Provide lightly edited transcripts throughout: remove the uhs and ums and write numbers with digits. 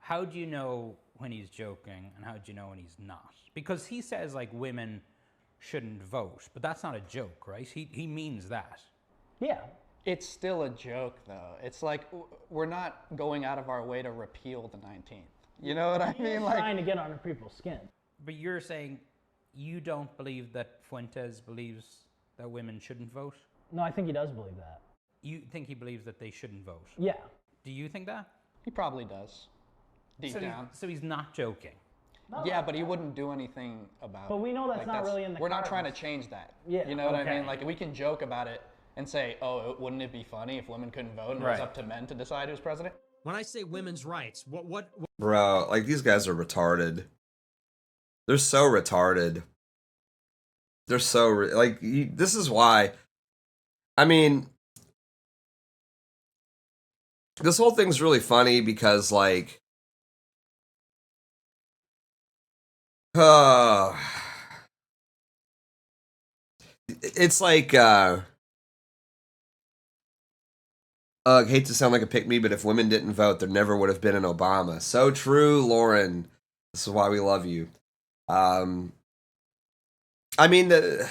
how do you know when he's joking and how do you know when he's not? Because he says like women shouldn't vote, but that's not a joke, right? He means that. Yeah. It's still a joke, though. It's like we're not going out of our way to repeal the 19th. You know what I mean? Like, Trying to get under people's skin. But you're saying you don't believe that Fuentes believes that women shouldn't vote? No, I think he does believe that. You think he believes that they shouldn't vote? Yeah. Do you think that? he probably does, deep down. So he's not joking. Yeah, but he wouldn't do anything about it. But we know that's not really in the We're not cards. trying to change that. Yeah, You know what I okay. mean? Like, we can joke about it and say, oh, wouldn't it be funny if women couldn't vote and it was Right. up to men to decide who's president? When I say women's rights, what Bro, like these guys are retarded. They're so retarded. They're so this is why. I mean, this whole thing's really funny because like, it's like I hate to sound like a pick-me, but if women didn't vote, there never would have been an Obama. So true, Lauren. This is why we love you. I mean, the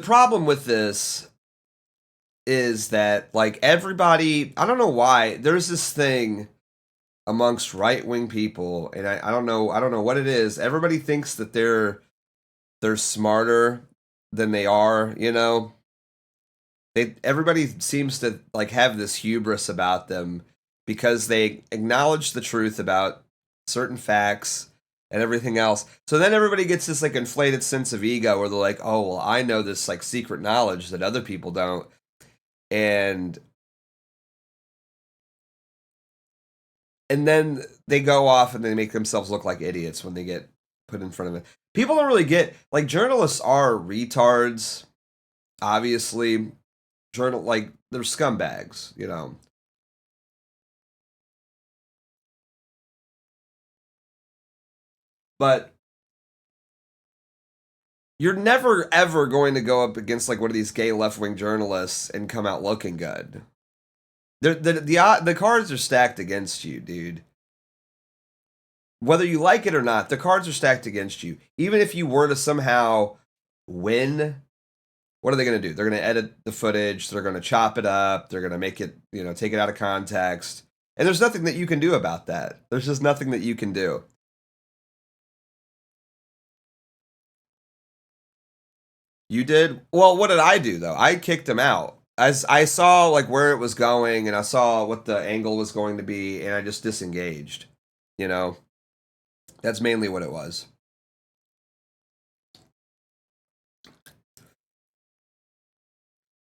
problem with this is that like everybody, I don't know why, there's this thing amongst right-wing people, and I don't know what it is. Everybody thinks that they're smarter than they are, you know. Everybody seems to like have this hubris about them because they acknowledge the truth about certain facts and everything else. So then everybody gets this like inflated sense of ego where they're like, "Oh, well, I know this like secret knowledge that other people don't." And then they go off and they make themselves look like idiots when they get put in front of it. People don't really get, like, journalists are retards, obviously. Like, they're scumbags, you know. But you're never, ever going to go up against, like, one of these gay left-wing journalists and come out looking good. The cards are stacked against you, dude. Whether you like it or not, the cards are stacked against you. Even if you were to somehow win, what are they going to do? They're going to edit the footage. They're going to chop it up. They're going to make it, you know, take it out of context. And there's nothing that you can do about that. There's just nothing that you can do. You did? Well, what did I do, though? I kicked him out. As I saw, like, where it was going, and I saw what the angle was going to be, and I just disengaged, you know? That's mainly what it was.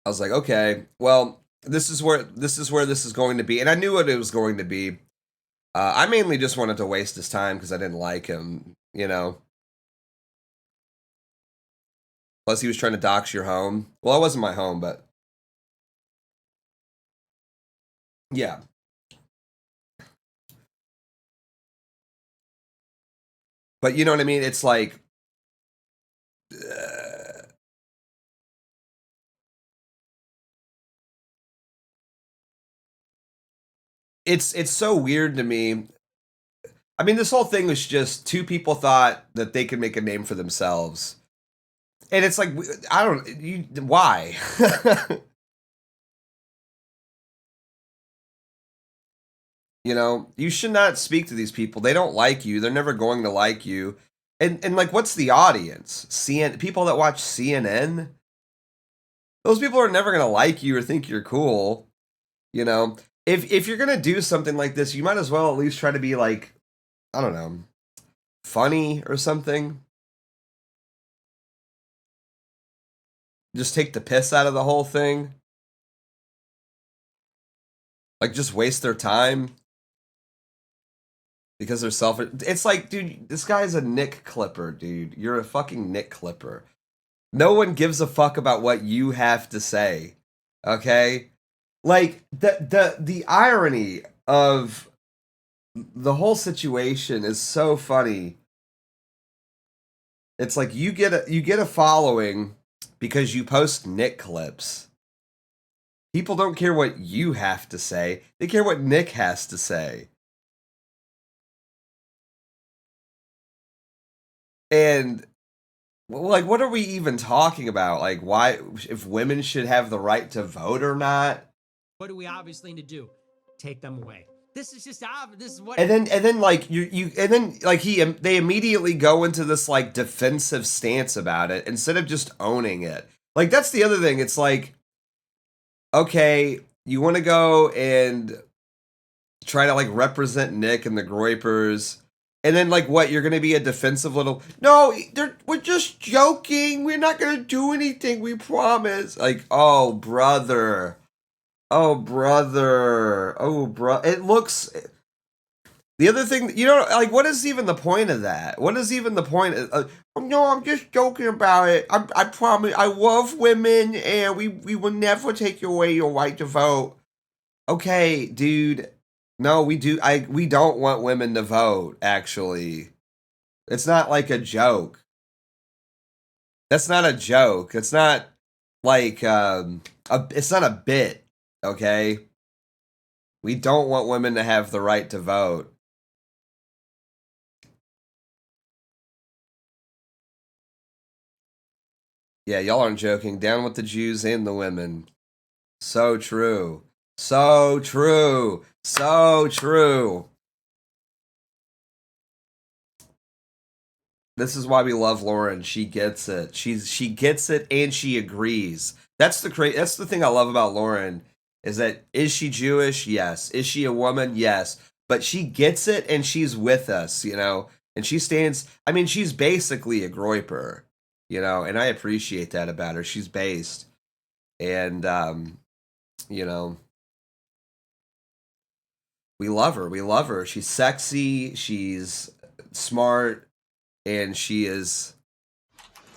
I was like, okay, well, this is where this is going to be, and I knew what it was going to be. I mainly just wanted to waste his time because I didn't like him, you know. Plus, he was trying to dox your home. Well, it wasn't my home, but yeah. But you know what I mean? It's like, it's so weird to me. I mean, this whole thing was just two people thought that they could make a name for themselves, and it's like, I don't, why? You know, you should not speak to these people. They don't like you. They're never going to like you. And like, what's the audience? People that watch CNN? Those people are never going to like you or think you're cool. You know, if you're going to do something like this, you might as well at least try to be like, I don't know, funny or something. Just take the piss out of the whole thing. Like, just waste their time. Because they're selfish. It's like, dude, this guy's a Nick Clipper, dude. You're a fucking Nick Clipper. No one gives a fuck about what you have to say. Okay? Like, the irony of the whole situation is so funny. It's like you get a following because you post Nick clips. People don't care what you have to say. They care what Nick has to say. And like, what are we even talking about? Like, why, if women should have the right to vote or not? What do we obviously need to do? Take them away. This is just obvious. This is what. And then like they immediately go into this like defensive stance about it instead of just owning it. Like, that's the other thing. It's like, okay, you want to go and try to like represent Nick and the Groypers. And then, like, what? You're gonna be a defensive little? No, we're just joking. We're not gonna do anything. We promise. Like, oh brother, oh brother, oh bro. It looks. The other thing, you know, like, what is even the point of that? What is even the point? Oh, no, I'm just joking about it. I promise. I love women, and we will never take away your right to vote. Okay, dude. No, we don't want women to vote, actually. It's not like a joke. That's not a joke. It's not like it's not a bit, okay? We don't want women to have the right to vote. Yeah, y'all aren't joking. Down with the Jews and the women. So true. So true. So true. This is why we love Lauren. She gets it. She gets it and she agrees. That's the thing I love about Lauren, is that, is she Jewish? Yes. Is she a woman? Yes. But she gets it and she's with us, you know? And she stands, I mean, she's basically a Groyper, you know, and I appreciate that about her. She's based. And you know, we love her. We love her. She's sexy. She's smart. And she is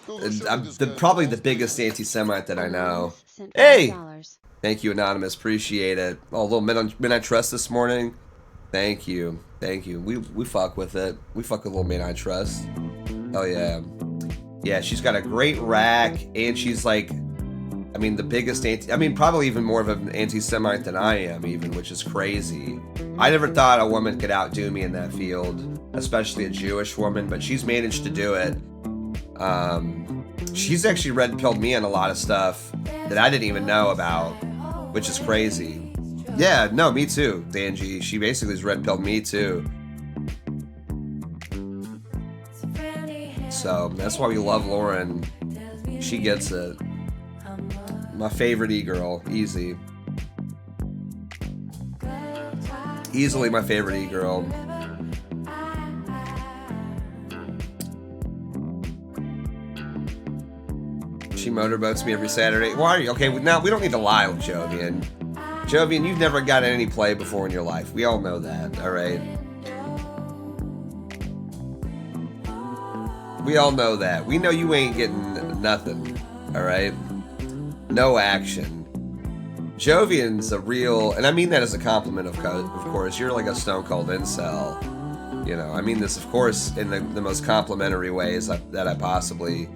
probably the biggest anti-Semite that I know. Hey! Thank you, Anonymous. Appreciate it. Oh, a little Midnight Trust this morning. Thank you. Thank you. We fuck with it. We fuck with a little Midnight Trust. Oh, yeah. Yeah, she's got a great rack. And she's like, I mean, the biggest probably even more of an anti-Semite than I am, even, which is crazy. I never thought a woman could outdo me in that field, especially a Jewish woman, but she's managed to do it. She's actually red-pilled me on a lot of stuff that I didn't even know about, which is crazy. Yeah, no, me too, Danji. She basically has red-pilled me too. So that's why we love Lauren. She gets it. My favorite e-girl, easy. Easily my favorite e-girl. She motorboats me every Saturday. Why are you? Okay, now we don't need to lie with Jovian. Jovian, you've never gotten any play before in your life. We all know that, alright? We all know that. We know you ain't getting nothing, alright? No action. Jovian's a real, and I mean that as a compliment, of course. You're like a stone cold incel. You know, I mean this, of course, in the most complimentary ways that I possibly,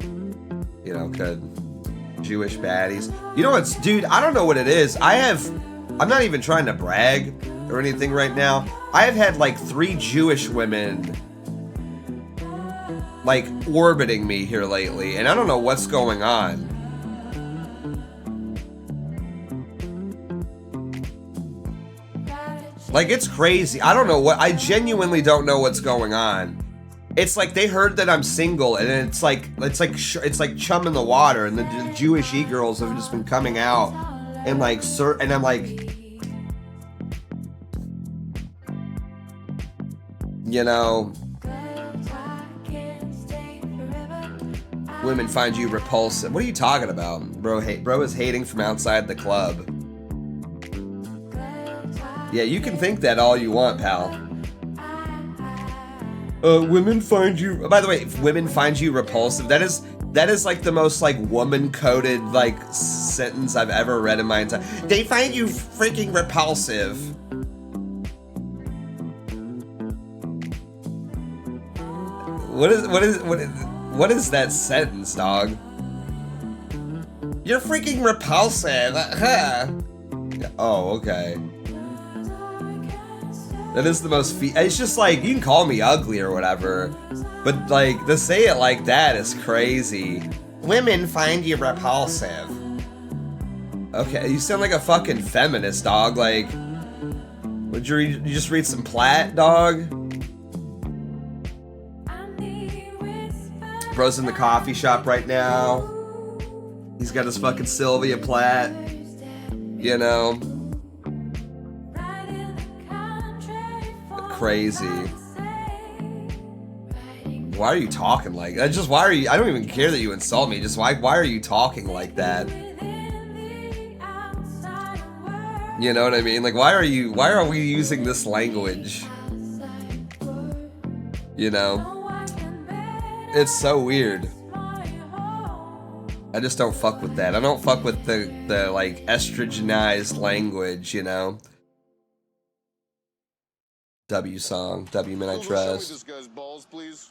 you know, could. Jewish baddies. You know what's, dude, I don't know what it is. I'm not even trying to brag or anything right now. I have had like 3 Jewish women like orbiting me here lately, and I don't know what's going on. Like, it's crazy. I don't know what, I genuinely don't know what's going on. It's like they heard that I'm single, and it's like chum in the water, and the Jewish e-girls have just been coming out and like, and I'm like, you know, women find you repulsive. What are you talking about, bro? Bro is hating from outside the club. Yeah, you can think that all you want, pal. Women find you. By the way, if women find you repulsive, that is like the most like woman-coded like sentence I've ever read in my entire. They find you freaking repulsive. What is that sentence, dog? You're freaking repulsive. Huh. Oh, okay. That is the most. It's just like you can call me ugly or whatever, but like to say it like that is crazy. Women find you repulsive. Okay, you sound like a fucking feminist, dog. Like, would you read? You just read some Platt, dog? Bro's in the coffee shop right now. He's got his fucking Sylvia Platt. You know. Crazy. Why are you talking like that? Just why are you? I don't even care that you insult me. Just why are you talking like that? You know what I mean? Like why are we using this language? You know? It's so weird. I just don't fuck with that. I don't fuck with the like estrogenized language, you know? W song, W men I trust. Show me this guy's balls, please.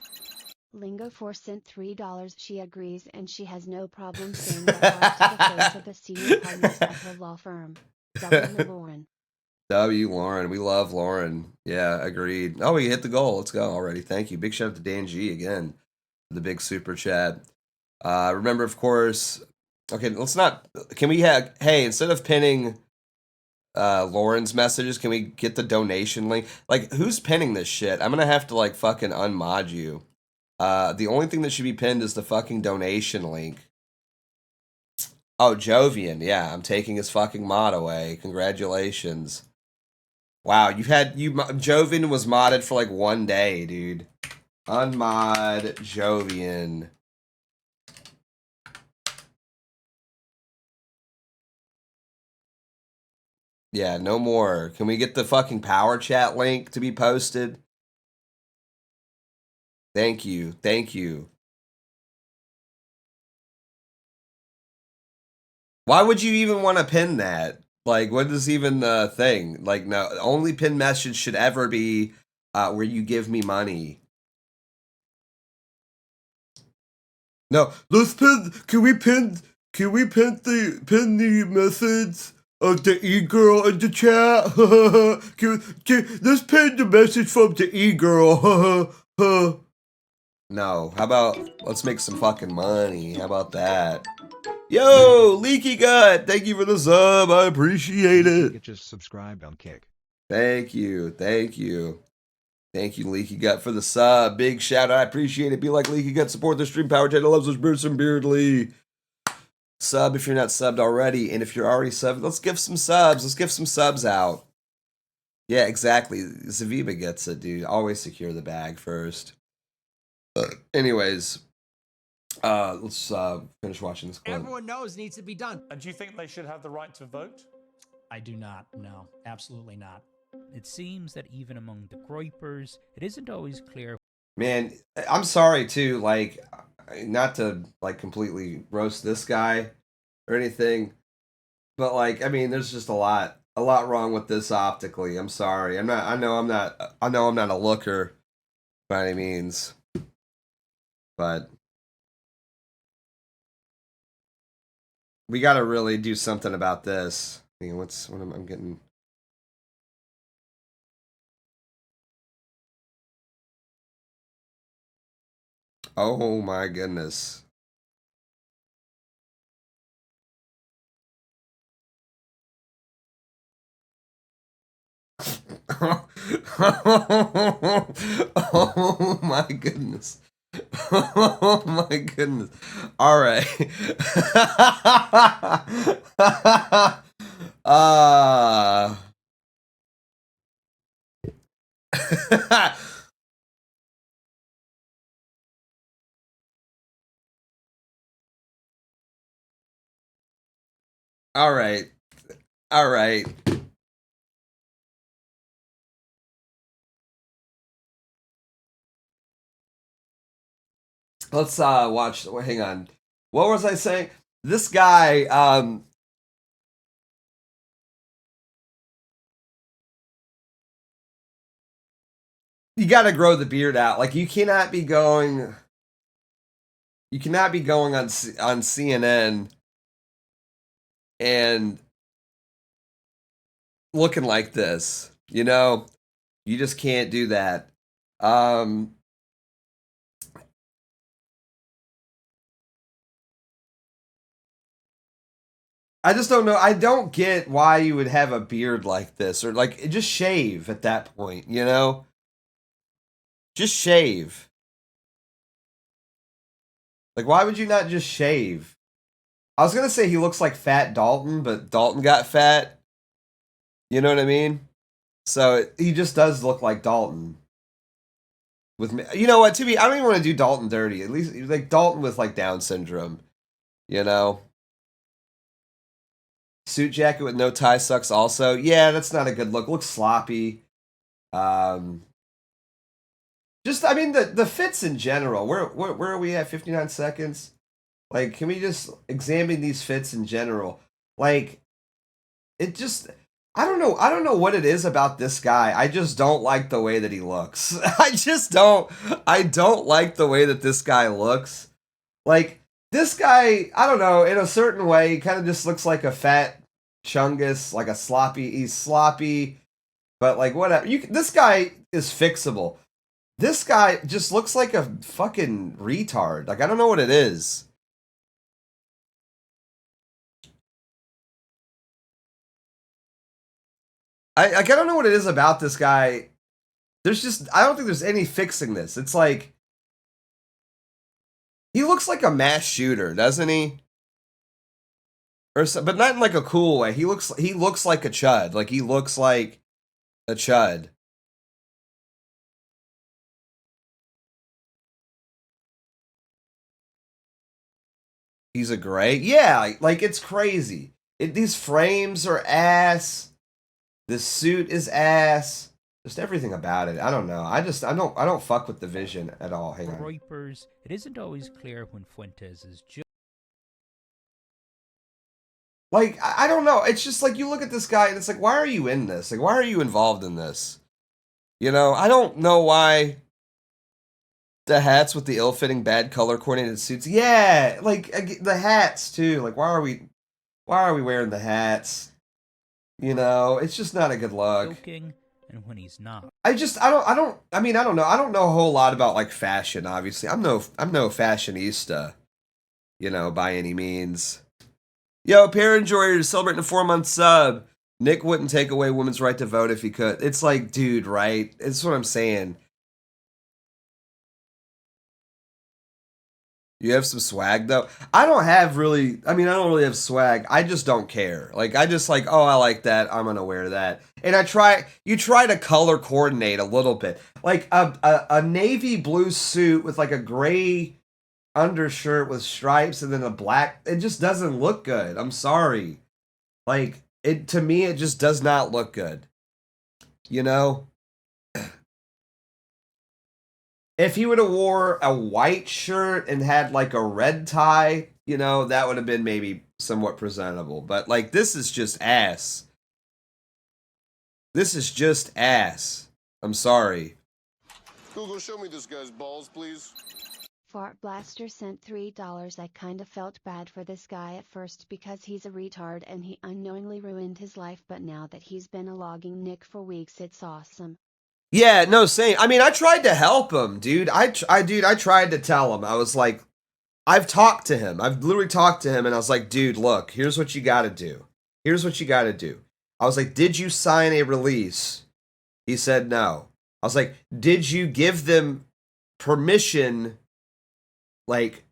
Lingo4 sent $3. She agrees and she has no problem saying that to the face of the senior partners of her law firm. W. Lauren. W. Lauren. We love Lauren. Yeah, agreed. Oh, we hit the goal. Let's go already. Thank you. Big shout out to Dan G again. The big super chat. Remember, of course. Okay, let's not. Can we have. Hey, instead of pinning Lauren's messages, can we get the donation link? Like, who's pinning this shit? I'm gonna have to, like, fucking unmod you. The only thing that should be pinned is the fucking donation link. Oh, Jovian. Yeah, I'm taking his fucking mod away. Congratulations. Wow, Jovian was modded for like 1 day, dude. Unmod Jovian. Yeah, no more. Can we get the fucking power chat link to be posted? Thank you. Thank you. Why would you even want to pin that? Like, what is even the thing? Like, no, the only pin message should ever be where you give me money. No, let's pin. Can we pin the message of the e-girl in the chat? Let's pin the message from the e-girl. No, how about let's make some fucking money? How about that? Yo, Leaky Gut, thank you for the sub. I appreciate it. Get just subscribed on Kick. Thank you, thank you. Thank you, Leaky Gut, for the sub. Big shout out. I appreciate it. Be like Leaky Gut. Support the stream. Power Taylor loves us. Beardson Beardly. Sub if you're not subbed already. And if you're already subbed, let's give some subs. Let's give some subs out. Yeah, exactly. Zaviba gets it, dude. Always secure the bag first. Anyways, let's finish watching this clip. Everyone knows it needs to be done. And do you think they should have the right to vote? I do not. No, absolutely not. It seems that even among the Groypers, it isn't always clear. Man, I'm sorry too, like, not to like completely roast this guy or anything, but like, I mean, there's just a lot wrong with this optically. I'm sorry. I know I'm not a looker by any means, but we got to really do something about this. I mean, what am I getting? Oh my goodness. Oh my goodness. Oh my goodness. All right. All right. All right. Let's watch. Hang on. What was I saying? This guy you got to grow the beard out. Like you cannot be going on CNN and looking like this. You know, you just can't do that. I just don't know. I don't get why you would have a beard like this, or like just shave at that point, you know? Just shave. Like, why would you not just shave? I was gonna say he looks like Fat Dalton, but Dalton got fat. You know what I mean? So he just does look like Dalton. With me, you know what? To me, I don't even want to do Dalton dirty. At least like Dalton with like Down syndrome. You know. Suit jacket with no tie sucks also. Yeah, that's not a good look. Looks sloppy. Just I mean the fits in general. Where are we at? 59 seconds. Like, can we just examine these fits in general? Like, it just I don't know. I don't know what it is about this guy. I just don't like the way that he looks. I don't like the way that this guy looks. Like, this guy, I don't know, in a certain way, he kind of just looks like a fat Chungus, like a sloppy. He's sloppy, but like whatever. This guy is fixable. This guy just looks like a fucking retard. Like, I don't know what it is. I don't know what it is about this guy. I don't think there's any fixing this. It's like, he looks like a mass shooter, doesn't he? But not in like a cool way. He looks like a chud. Like, he looks like a chud. He's a gray? Yeah, like it's crazy. These frames are ass. The suit is ass. Just everything about it. I don't know. I don't fuck with the vision at all. Hang on. Groypers, it isn't always clear when Fuentes is Like, I don't know. It's just like, you look at this guy and it's like, why are you in this? Like, why are you involved in this? You know, I don't know why the hats with the ill-fitting, bad color coordinated suits. Yeah, like the hats too. Like, why are we wearing the hats? You know, it's just not a good look. joking, and when he's not. I mean, I don't know. I don't know a whole lot about like fashion, obviously. I'm no fashionista, you know, by any means. Yo, Pair Enjoyer celebrating a 4-month sub. Nick wouldn't take away women's right to vote if he could. It's like, dude, right? It's what I'm saying. You have some swag though. I don't really have swag. I just don't care. Like, I just like, oh, I like that. I'm gonna wear that. And you try to color coordinate a little bit. Like a navy blue suit with like a gray undershirt with stripes and then a black, it just doesn't look good. I'm sorry. Like, to me, it just does not look good. You know? If he would have wore a white shirt and had like a red tie, you know, that would have been maybe somewhat presentable. But like, this is just ass. This is just ass. I'm sorry. Google, show me this guy's balls, please. Fart Blaster sent $3. I kinda felt bad for this guy at first because he's a retard and he unknowingly ruined his life, but now that he's been a logging Nick for weeks, it's awesome. Yeah, no, same. I mean, I tried to help him, dude. I tried to tell him. I was like, I've talked to him. I've literally talked to him, and I was like, dude, look, here's what you gotta do. Here's what you gotta do. I was like, did you sign a release? He said no. I was like, did you give them permission, like,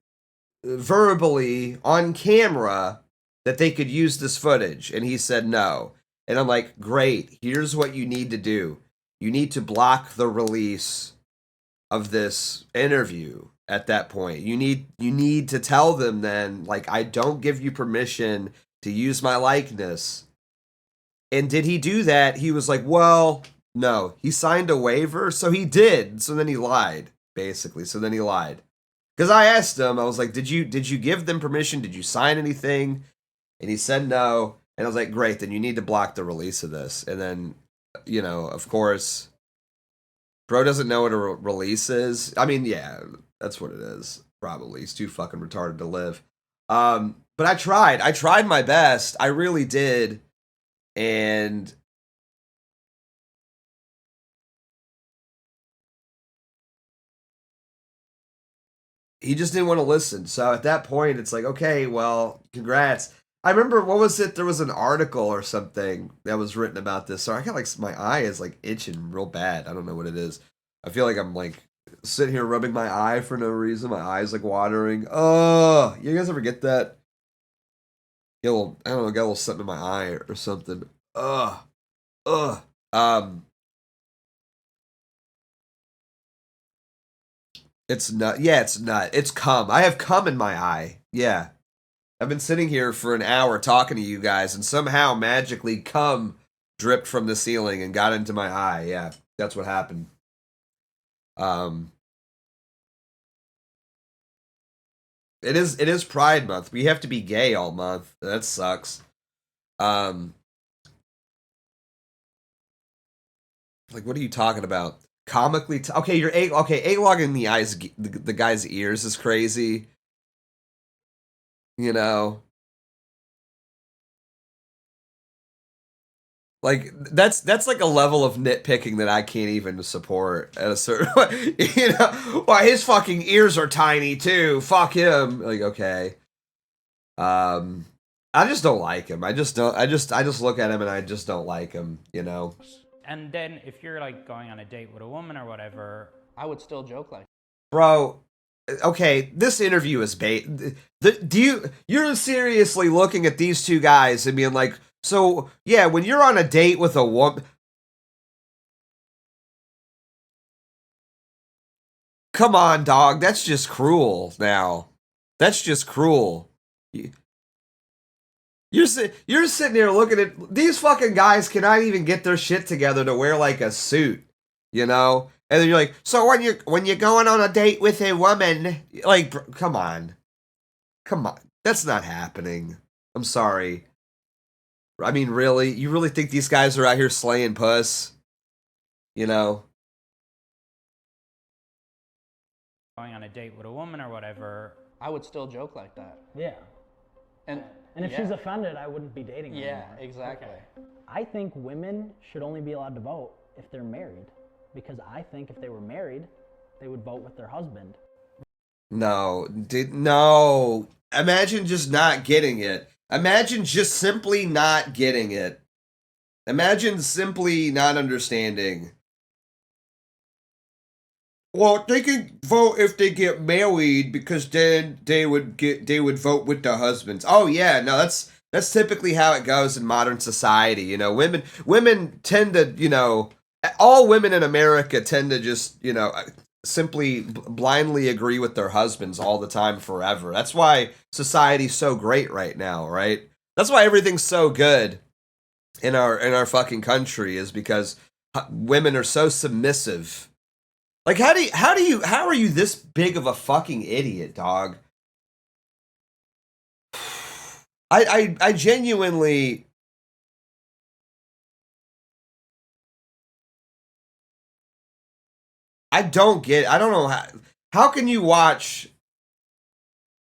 verbally on camera, that they could use this footage? And he said no. And I'm like, great, here's what you need to do. You need to block the release of this interview at that point. You need to tell them then, like, I don't give you permission to use my likeness. And did he do that? He was like, well, no. He signed a waiver, so he did. So then he lied, basically. So then he lied. Because I asked him, I was like, did you give them permission? Did you sign anything? And he said no. And I was like, great, then you need to block the release of this. And then, you know, of course, bro doesn't know what a release is. I mean, yeah, that's what it is. Probably. He's too fucking retarded to live. But I tried my best. I really did. And he just didn't want to listen. So at that point, it's like, okay, well, congrats. I remember, what was it? There was an article or something that was written about this. So I got like, my eye is like itching real bad. I don't know what it is. I feel like I'm like sitting here rubbing my eye for no reason. My eye's like watering. Oh, you guys ever get that? Get a little, I don't know, got a little something in my eye or something. Ugh. Ugh. It's nut. Yeah, it's nut. It's cum. I have cum in my eye. Yeah. I've been sitting here for an hour talking to you guys, and somehow magically cum dripped from the ceiling and got into my eye. Yeah, that's what happened. It is Pride Month. We have to be gay all month. That sucks. Like, what are you talking about? Comically, okay, you're A-logging the guy's ears is crazy. You know, like that's like a level of nitpicking that I can't even support at a certain you know. Why, his fucking ears are tiny too. Fuck him. Like, okay. I just don't like him. I just look at him and I just don't like him, you know. And then if you're like going on a date with a woman or whatever, I would still joke like, bro, okay, this interview is bait. You're seriously looking at these two guys and being like, so yeah, when you're on a date with a woman, come on, dog, that's just cruel. Now, that's just cruel. You're sitting there looking at these fucking guys cannot even get their shit together to wear like a suit, you know? And then you're like, so when you're going on a date with a woman, like, come on, that's not happening. I'm sorry. I mean, really, you really think these guys are out here slaying puss? You know? going on a date with a woman or whatever, I would still joke like that. Yeah. And if she's offended, I wouldn't be dating her yeah, anymore. exactly. Okay. I think women should only be allowed to vote if they're married, because I think if they were married, they would vote with their husband. No. No. Imagine just not getting it. Imagine just simply not getting it. Imagine simply not understanding. Well, they can vote if they get married because then they would vote with their husbands. Oh yeah, no, that's typically how it goes in modern society. You know, women tend to, you know, all women in America tend to just, you know, simply blindly agree with their husbands all the time forever. That's why society's so great right now, right? That's why everything's so good in our fucking country, is because women are so submissive. Like, how are you this big of a fucking idiot, dog? I genuinely, I don't know how can you watch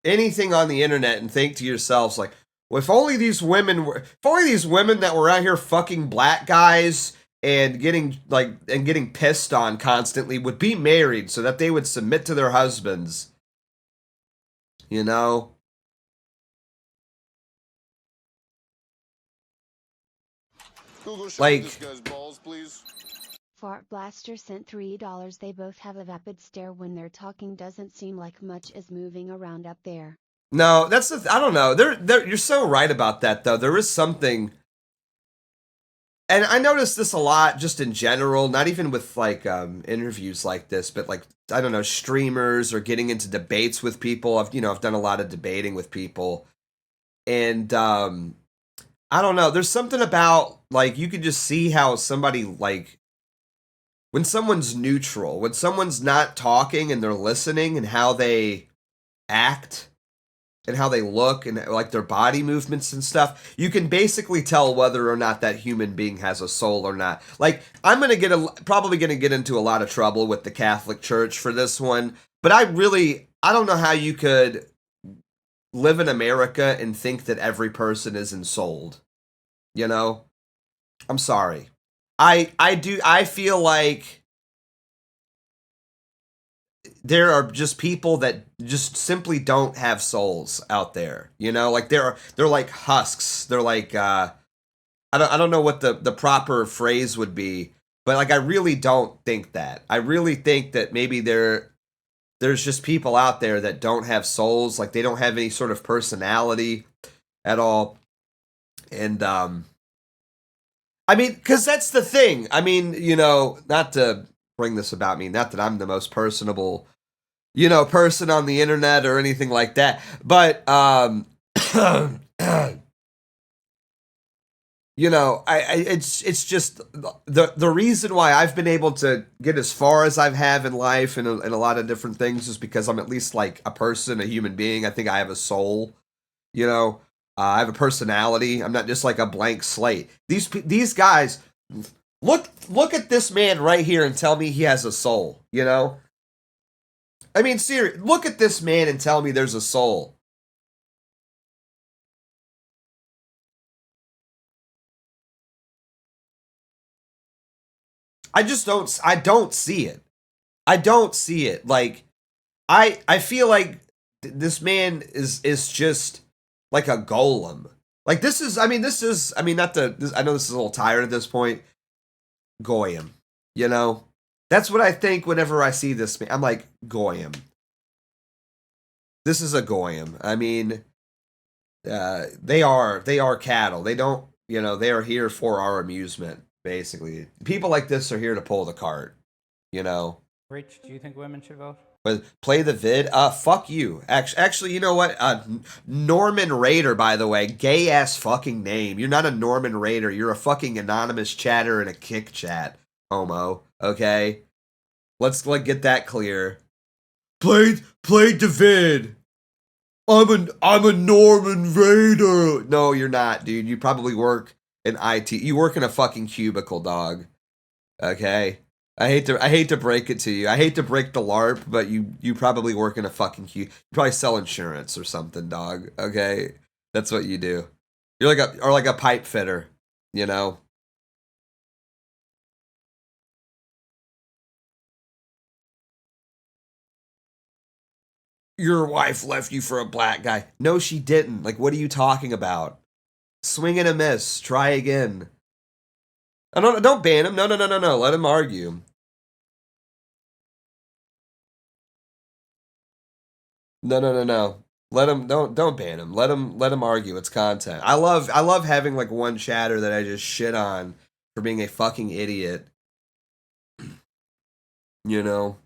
anything on the internet and think to yourselves like, well, if only these women that were out here fucking black guys and getting pissed on constantly would be married so that they would submit to their husbands. You know? Google, show like, me this guy's balls, please. Fart Blaster sent $3. They both have a vapid stare when they're talking. Doesn't seem like much is moving around up there. No, that's I don't know. You're so right about that though. There is something, and I noticed this a lot just in general, not even with like interviews like this, but like, I don't know, streamers or getting into debates with people. I've done a lot of debating with people, and I don't know, there's something about like, you could just see how somebody, like, when someone's neutral, when someone's not talking and they're listening, and how they act and how they look and like their body movements and stuff, you can basically tell whether or not that human being has a soul or not. Like, I'm probably gonna get into a lot of trouble with the Catholic Church for this one, but I don't know how you could live in America and think that every person is ensouled. You know? I'm sorry. I feel like there are just people that just simply don't have souls out there. You know, like they're like husks. They're like I don't know what the proper phrase would be, but like I really don't think that. I really think that maybe there's just people out there that don't have souls, like they don't have any sort of personality at all. And I mean, because that's the thing. I mean, you know, not to bring this about me, not that I'm the most personable, you know, person on the internet or anything like that, but you know, it's just the reason why I've been able to get as far as I've have in life and a lot of different things is because I'm at least like a person, a human being. I think I have a soul, you know. I have a personality. I'm not just like a blank slate. These guys, look at this man right here and tell me he has a soul, you know? I mean, seriously, look at this man and tell me there's a soul. I don't see it. I don't see it. Like, I feel like this man is just like a golem. Like this is, I mean, not I know this is a little tired at this point. Goyim, you know? That's what I think whenever I see this man. I'm like, Goyim. This is a Goyim. I mean, they are cattle. They don't, you know, they are here for our amusement, basically. People like this are here to pull the cart, you know? Rich, do you think women should vote? But play the vid. Fuck you. Actually, you know what? Norman Raider, by the way, gay ass fucking name. You're not a Norman Raider. You're a fucking anonymous chatter in a kick chat, homo. Okay, let's like get that clear. Play the vid. I'm a Norman Raider. No, you're not, dude. You probably work in IT. You work in a fucking cubicle, dog. Okay. I hate to break it to you. I hate to break the LARP, but you probably work in a fucking you probably sell insurance or something, dog. Okay, that's what you do. You're like a pipe fitter, you know. Your wife left you for a black guy. No, she didn't. Like, what are you talking about? Swing and a miss. Try again. Oh, no, don't ban him. No. Let him argue. No. Let him don't ban him. Let him argue. It's content. I love having like one chatter that I just shit on for being a fucking idiot. You know.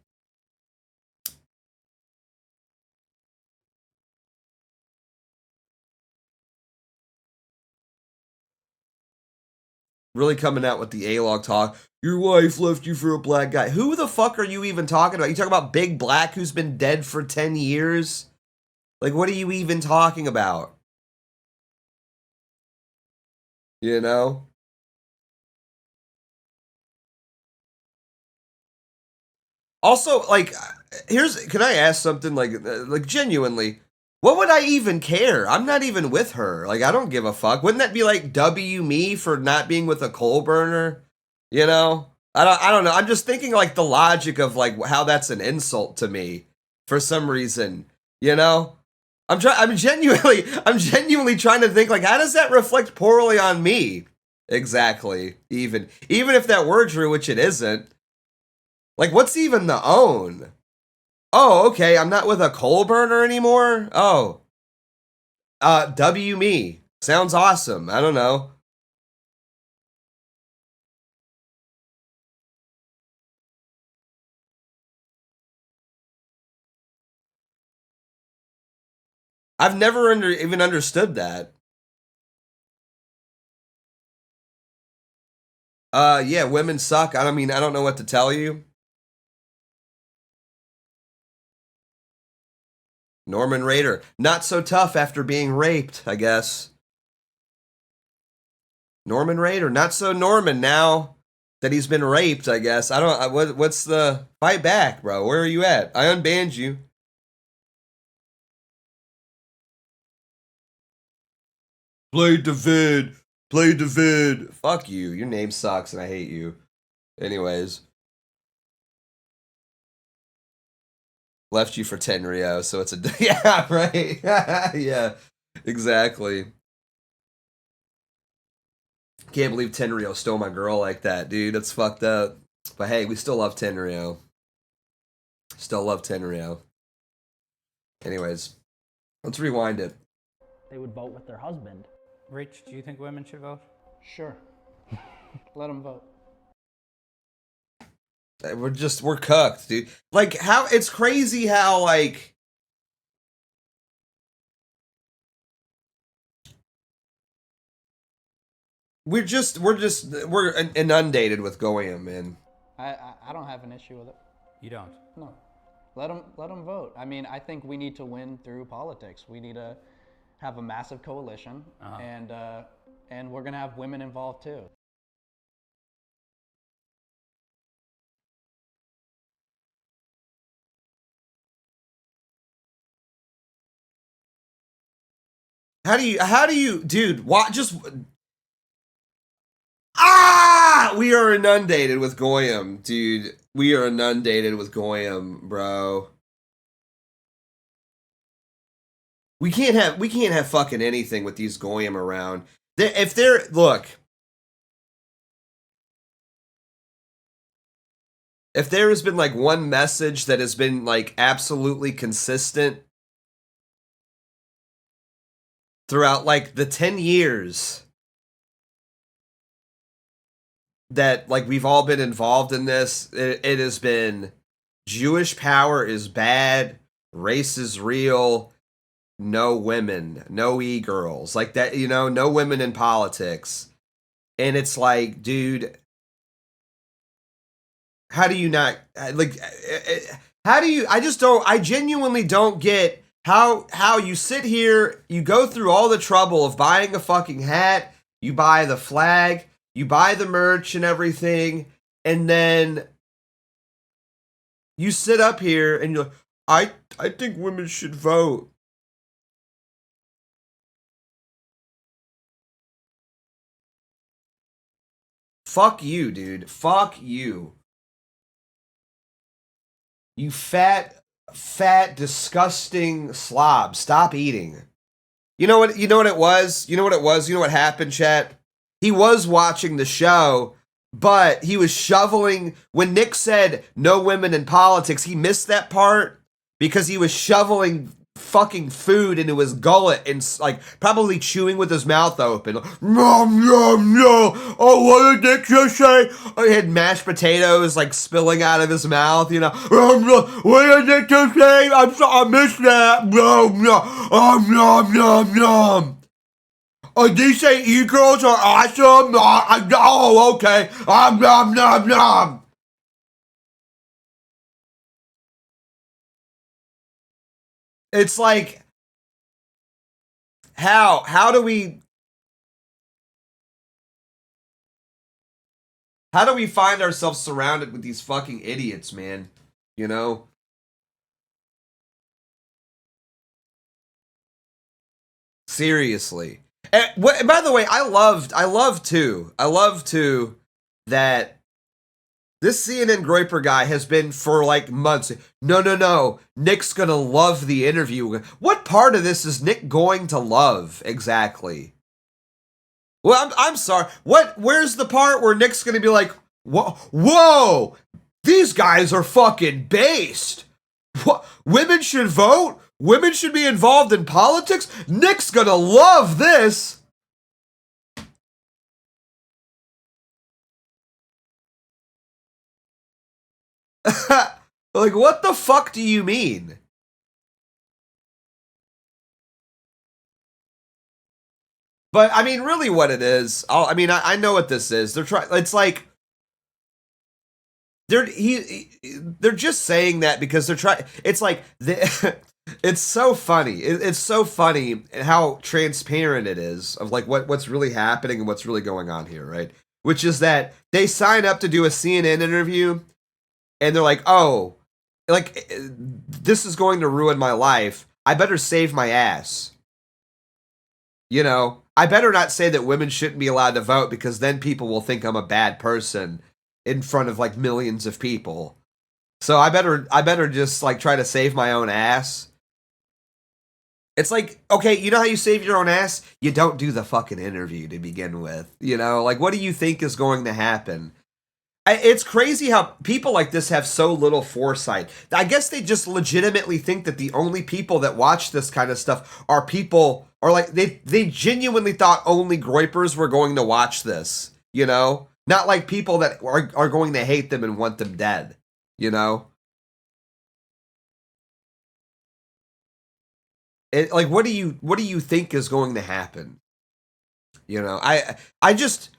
Really coming out with the A-log talk. Your wife left you for a black guy. Who the fuck are you even talking about? You talking about Big Black who's been dead for 10 years? Like, what are you even talking about? You know? Also, like, can I ask something, like genuinely, what would I even care? I'm not even with her. Like, I don't give a fuck. Wouldn't that be like W me for not being with a coal burner? You know? I don't know. I'm just thinking like the logic of like how that's an insult to me for some reason. You know? I'm genuinely trying to think like how does that reflect poorly on me? Exactly. Even if that were true, which it isn't. Like, what's even the own? Oh, okay, I'm not with a coal burner anymore? Oh. W me. Sounds awesome. I don't know. I've never even understood that. Yeah, women suck. I don't know what to tell you. Norman Raider. Not so tough after being raped, I guess. Norman Raider. Not so Norman now that he's been raped, I guess. What's the... Fight back, bro. Where are you at? I unbanned you. Played the vid. Fuck you. Your name sucks and I hate you. Anyways. left you for Tenryo, so it's a yeah, right. Yeah, exactly. Can't believe Tenryo stole my girl like that, dude. That's fucked up. But hey, we still love Tenryo. Still love Tenryo. Anyways, let's rewind it. They would vote with their husband. Rich, do you think women should vote? Sure. Let them vote. We're cooked, dude. Like, how, it's crazy how, like, we're inundated with goyim, man. I don't have an issue with it. You don't? No. Let them vote. I mean, I think we need to win through politics. We need to have a massive coalition, and we're gonna have women involved too. How do you, dude? What? We are inundated with goyim, dude. We are inundated with goyim, bro. We can't have fucking anything with these goyim around. If there has been like one message that has been like absolutely consistent throughout like the 10 years that like we've all been involved in this, it has been Jewish power is bad, race is real, no women, no e-girls, like that, you know, no women in politics. And it's like, dude, how do you not, like, how do you, I genuinely don't get how you sit here, you go through all the trouble of buying a fucking hat, you buy the flag, you buy the merch and everything, and then you sit up here and you're like, I think women should vote. Fuck you, dude. Fuck you. You fat, disgusting slob. Stop eating. You know what it was? You know what happened, chat? He was watching the show, but he was shoveling. When Nick said no women in politics, he missed that part because he was shoveling fucking food into his gullet and like probably chewing with his mouth open. Nom, nom, nom. Oh, what did Nick just say? He had mashed potatoes like spilling out of his mouth, you know. What did Nick just say? I missed that. Nom, nom, nom, nom, nom. Oh, did you say e-girls are awesome? Oh, okay. Nom, nom, nom. It's like, how do we find ourselves surrounded with these fucking idiots, man? You know? Seriously. By the way, I love too that this CNN Groyper guy has been for like months. No. Nick's gonna love the interview. What part of this is Nick going to love exactly? Well, I'm sorry. Where's the part where Nick's gonna be like, whoa, these guys are fucking based. What? Women should vote? Women should be involved in politics? Nick's gonna love this. Like, what the fuck do you mean? But I mean, really, what it is? I know what this is. They're trying. It's like they're just saying that because they're trying. It's like it's so funny. It's so funny how transparent it is of like what's really happening and what's really going on here, right? Which is that they sign up to do a CNN interview. And they're like, oh, like, this is going to ruin my life. I better save my ass. You know, I better not say that women shouldn't be allowed to vote because then people will think I'm a bad person in front of like millions of people. So I better just like try to save my own ass. It's like, okay, you know how you save your own ass? You don't do the fucking interview to begin with. You know, like, what do you think is going to happen? It's crazy how people like this have so little foresight. I guess they just legitimately think that the only people that watch this kind of stuff are people, or like, they genuinely thought only Groypers were going to watch this, you know? Not like people that are going to hate them and want them dead, you know? Like, what do you think is going to happen? You know, I just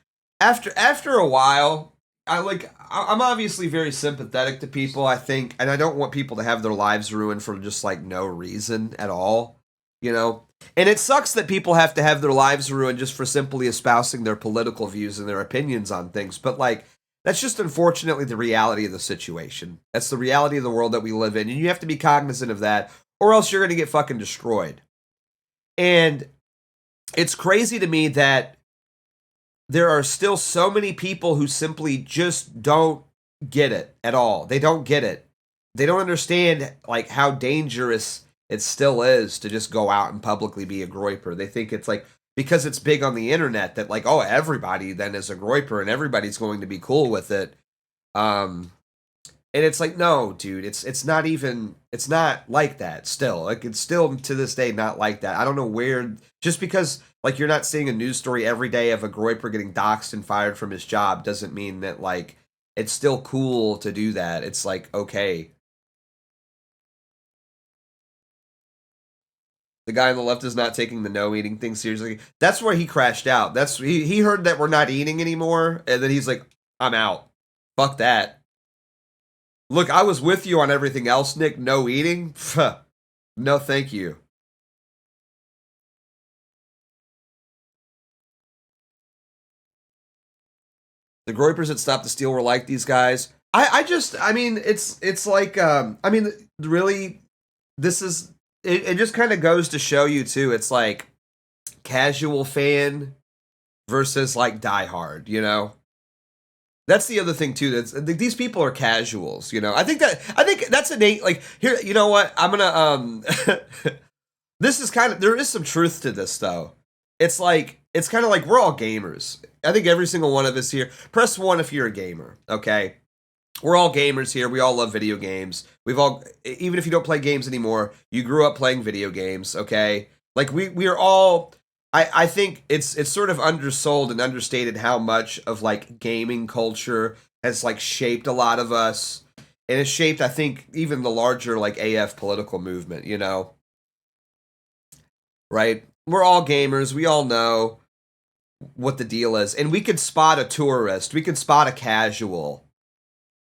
after a while, I'm obviously very sympathetic to people, I think, and I don't want people to have their lives ruined for just like no reason at all, you know. And it sucks that people have to have their lives ruined just for simply espousing their political views and their opinions on things, but like that's just unfortunately the reality of the situation. That's the reality of the world that we live in, and you have to be cognizant of that, or else you're going to get fucking destroyed. And it's crazy to me that there are still so many people who simply just don't get it at all. They don't get it. They don't understand like how dangerous it still is to just go out and publicly be a Groyper. They think it's like, because it's big on the internet, that like, oh, everybody then is a Groyper and everybody's going to be cool with it. And it's like, no, dude, it's not like that still. Like, it's still to this day not like that. I don't know where, just because like you're not seeing a news story every day of a Groyper getting doxxed and fired from his job doesn't mean that like it's still cool to do that. It's like, okay. The guy on the left is not taking the no eating thing seriously. That's where he crashed out. He heard that we're not eating anymore, and then he's like, I'm out. Fuck that. Look, I was with you on everything else, Nick. No eating? No, thank you. The Groypers that stopped the steal were like these guys. I mean, it's like, I mean, really, this is, it just kind of goes to show you, too. It's like casual fan versus like diehard, you know? That's the other thing too. These people are casuals, you know. I think that's innate. Like, here, you know what? I'm gonna This is there is some truth to this though. It's kind of like we're all gamers. I think every single one of us here. Press 1 if you're a gamer. Okay, we're all gamers here. We all love video games. Even if you don't play games anymore, you grew up playing video games. Okay, like we are all. I think it's sort of undersold and understated how much of like gaming culture has like shaped a lot of us, and it's shaped, I think, even the larger like AF political movement, you know? Right? We're all gamers. We all know what the deal is, and we could spot a tourist. We could spot a casual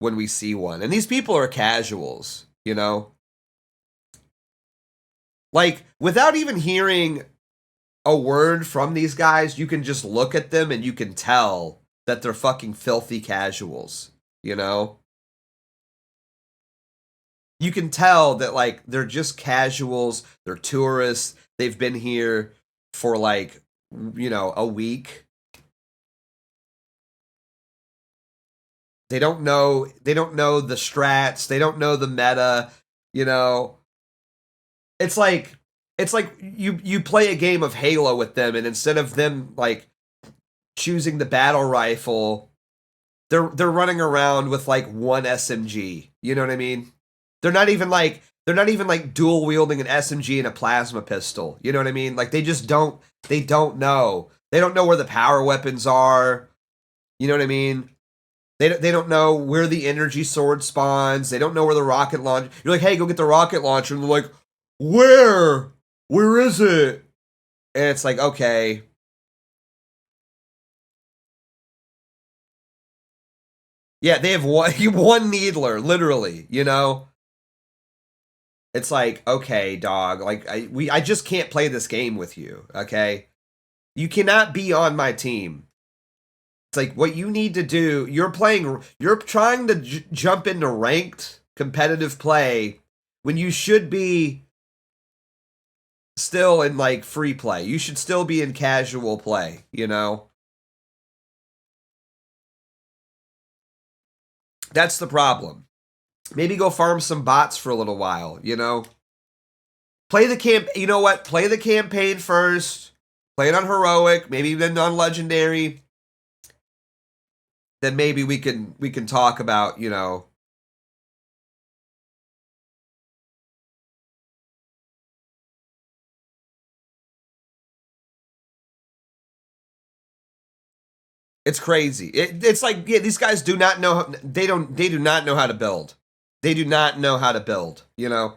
when we see one, and these people are casuals, you know? Like, without even hearing a word from these guys, you can just look at them and you can tell that they're fucking filthy casuals, you know? You can tell that, like, they're just casuals, they're tourists, they've been here for, like, you know, a week. They don't know the strats, they don't know the meta, you know? It's like you play a game of Halo with them, and instead of them like choosing the battle rifle, they're running around with like one SMG. You know what I mean? They're not even like dual wielding an SMG and a plasma pistol. You know what I mean? Like they don't know. They don't know where the power weapons are. You know what I mean? They don't know where the energy sword spawns. They don't know where the rocket launcher. You're like, hey, go get the rocket launcher, and they're like, where? Where is it? And it's like, okay. Yeah, they have one needler, literally, you know? It's like, okay, dog, like, I just can't play this game with you, okay? You cannot be on my team. It's like, what you need to do, you're trying to jump into ranked competitive play when you should be still in like free play. You should still be in casual play, you know? That's the problem. Maybe go farm some bots for a little while, you know? Play the camp. You know what? Play the campaign first. Play it on heroic, maybe even on legendary. Then maybe we can talk about, you know, it's crazy. It's like, yeah, these guys do not know. They do not know how to build. They do not know how to build. You know,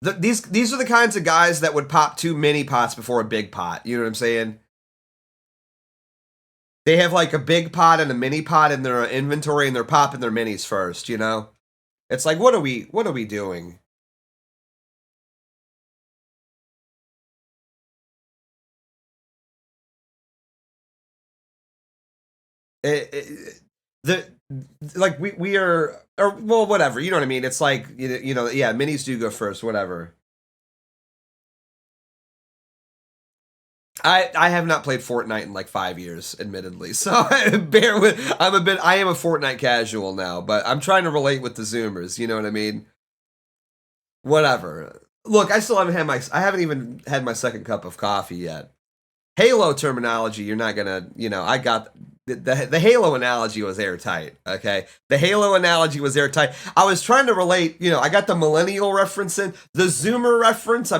these are the kinds of guys that would pop 2 mini pots before a big pot. You know what I'm saying? They have like a big pot and a mini pot in their inventory, and they're popping their minis first. You know, it's like, what are we doing? Like we are, or well, whatever, you know what I mean? It's like, you know, yeah, minis do go first, whatever. I have not played Fortnite in like 5 years, admittedly, so bear with. I am a Fortnite casual now, but I'm trying to relate with the Zoomers, you know what I mean? Whatever. Look, I haven't even had my second cup of coffee yet. Halo terminology, you're not gonna, you know, I got the Halo analogy was airtight, okay? The Halo analogy was airtight. I was trying to relate, you know, I got the millennial reference in. The Zoomer reference,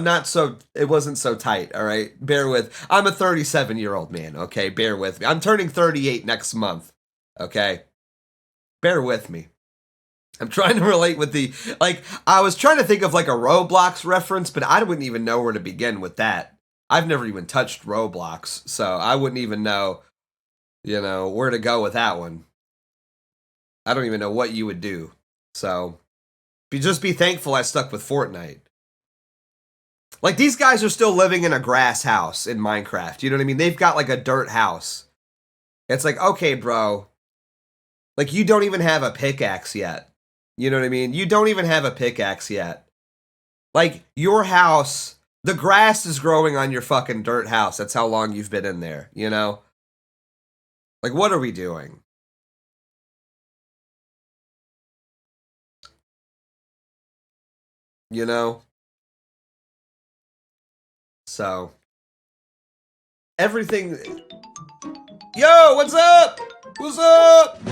it wasn't so tight, all right? Bear with. I'm a 37-year-old man, okay? Bear with me. I'm turning 38 next month, okay? Bear with me. I'm trying to relate with I was trying to think of like a Roblox reference, but I wouldn't even know where to begin with that. I've never even touched Roblox, so I wouldn't even know, you know, where to go with that one. I don't even know what you would do. So, just be thankful I stuck with Fortnite. Like, these guys are still living in a grass house in Minecraft. You know what I mean? They've got like a dirt house. It's like, okay, bro. Like, you don't even have a pickaxe yet. You know what I mean? You don't even have a pickaxe yet. Like, your house, the grass is growing on your fucking dirt house. That's how long you've been in there, you know? Like, what are we doing? You know? So, everything. Yo, what's up? What's up?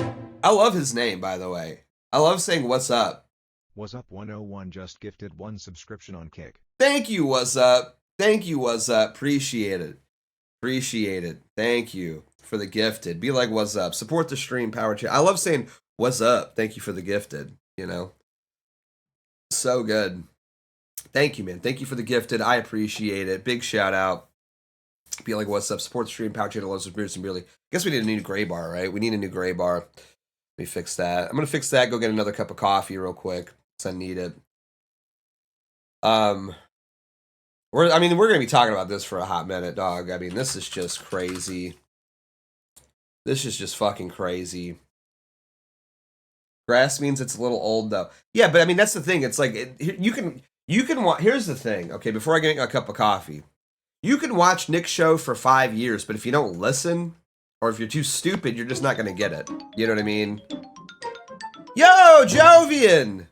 I love his name, by the way. I love saying what's up. What's up 101 just gifted 1 subscription on Kick. Thank you, what's up. Thank you, what's up. Appreciate it. Appreciate it. Thank you for the gifted. Be like, what's up. Support the stream, power chat. I love saying what's up. Thank you for the gifted, you know? So good. Thank you, man. Thank you for the gifted. I appreciate it. Big shout out. Be like, what's up? Support the stream, power chat, loves Beardson, really. Guess we need a new gray bar, right? We need a new gray bar. Let me fix that. I'm gonna fix that. Go get another cup of coffee real quick, because I need it. We're gonna be talking about this for a hot minute, dog. I mean, this is just crazy. This is just fucking crazy. Grass means it's a little old, though. Yeah, but I mean, that's the thing. It's like you can here's the thing. Okay, before I get a cup of coffee, you can watch Nick's show for 5 years, but if you don't listen, or if you're too stupid, you're just not gonna get it. You know what I mean? Yo, Jovian!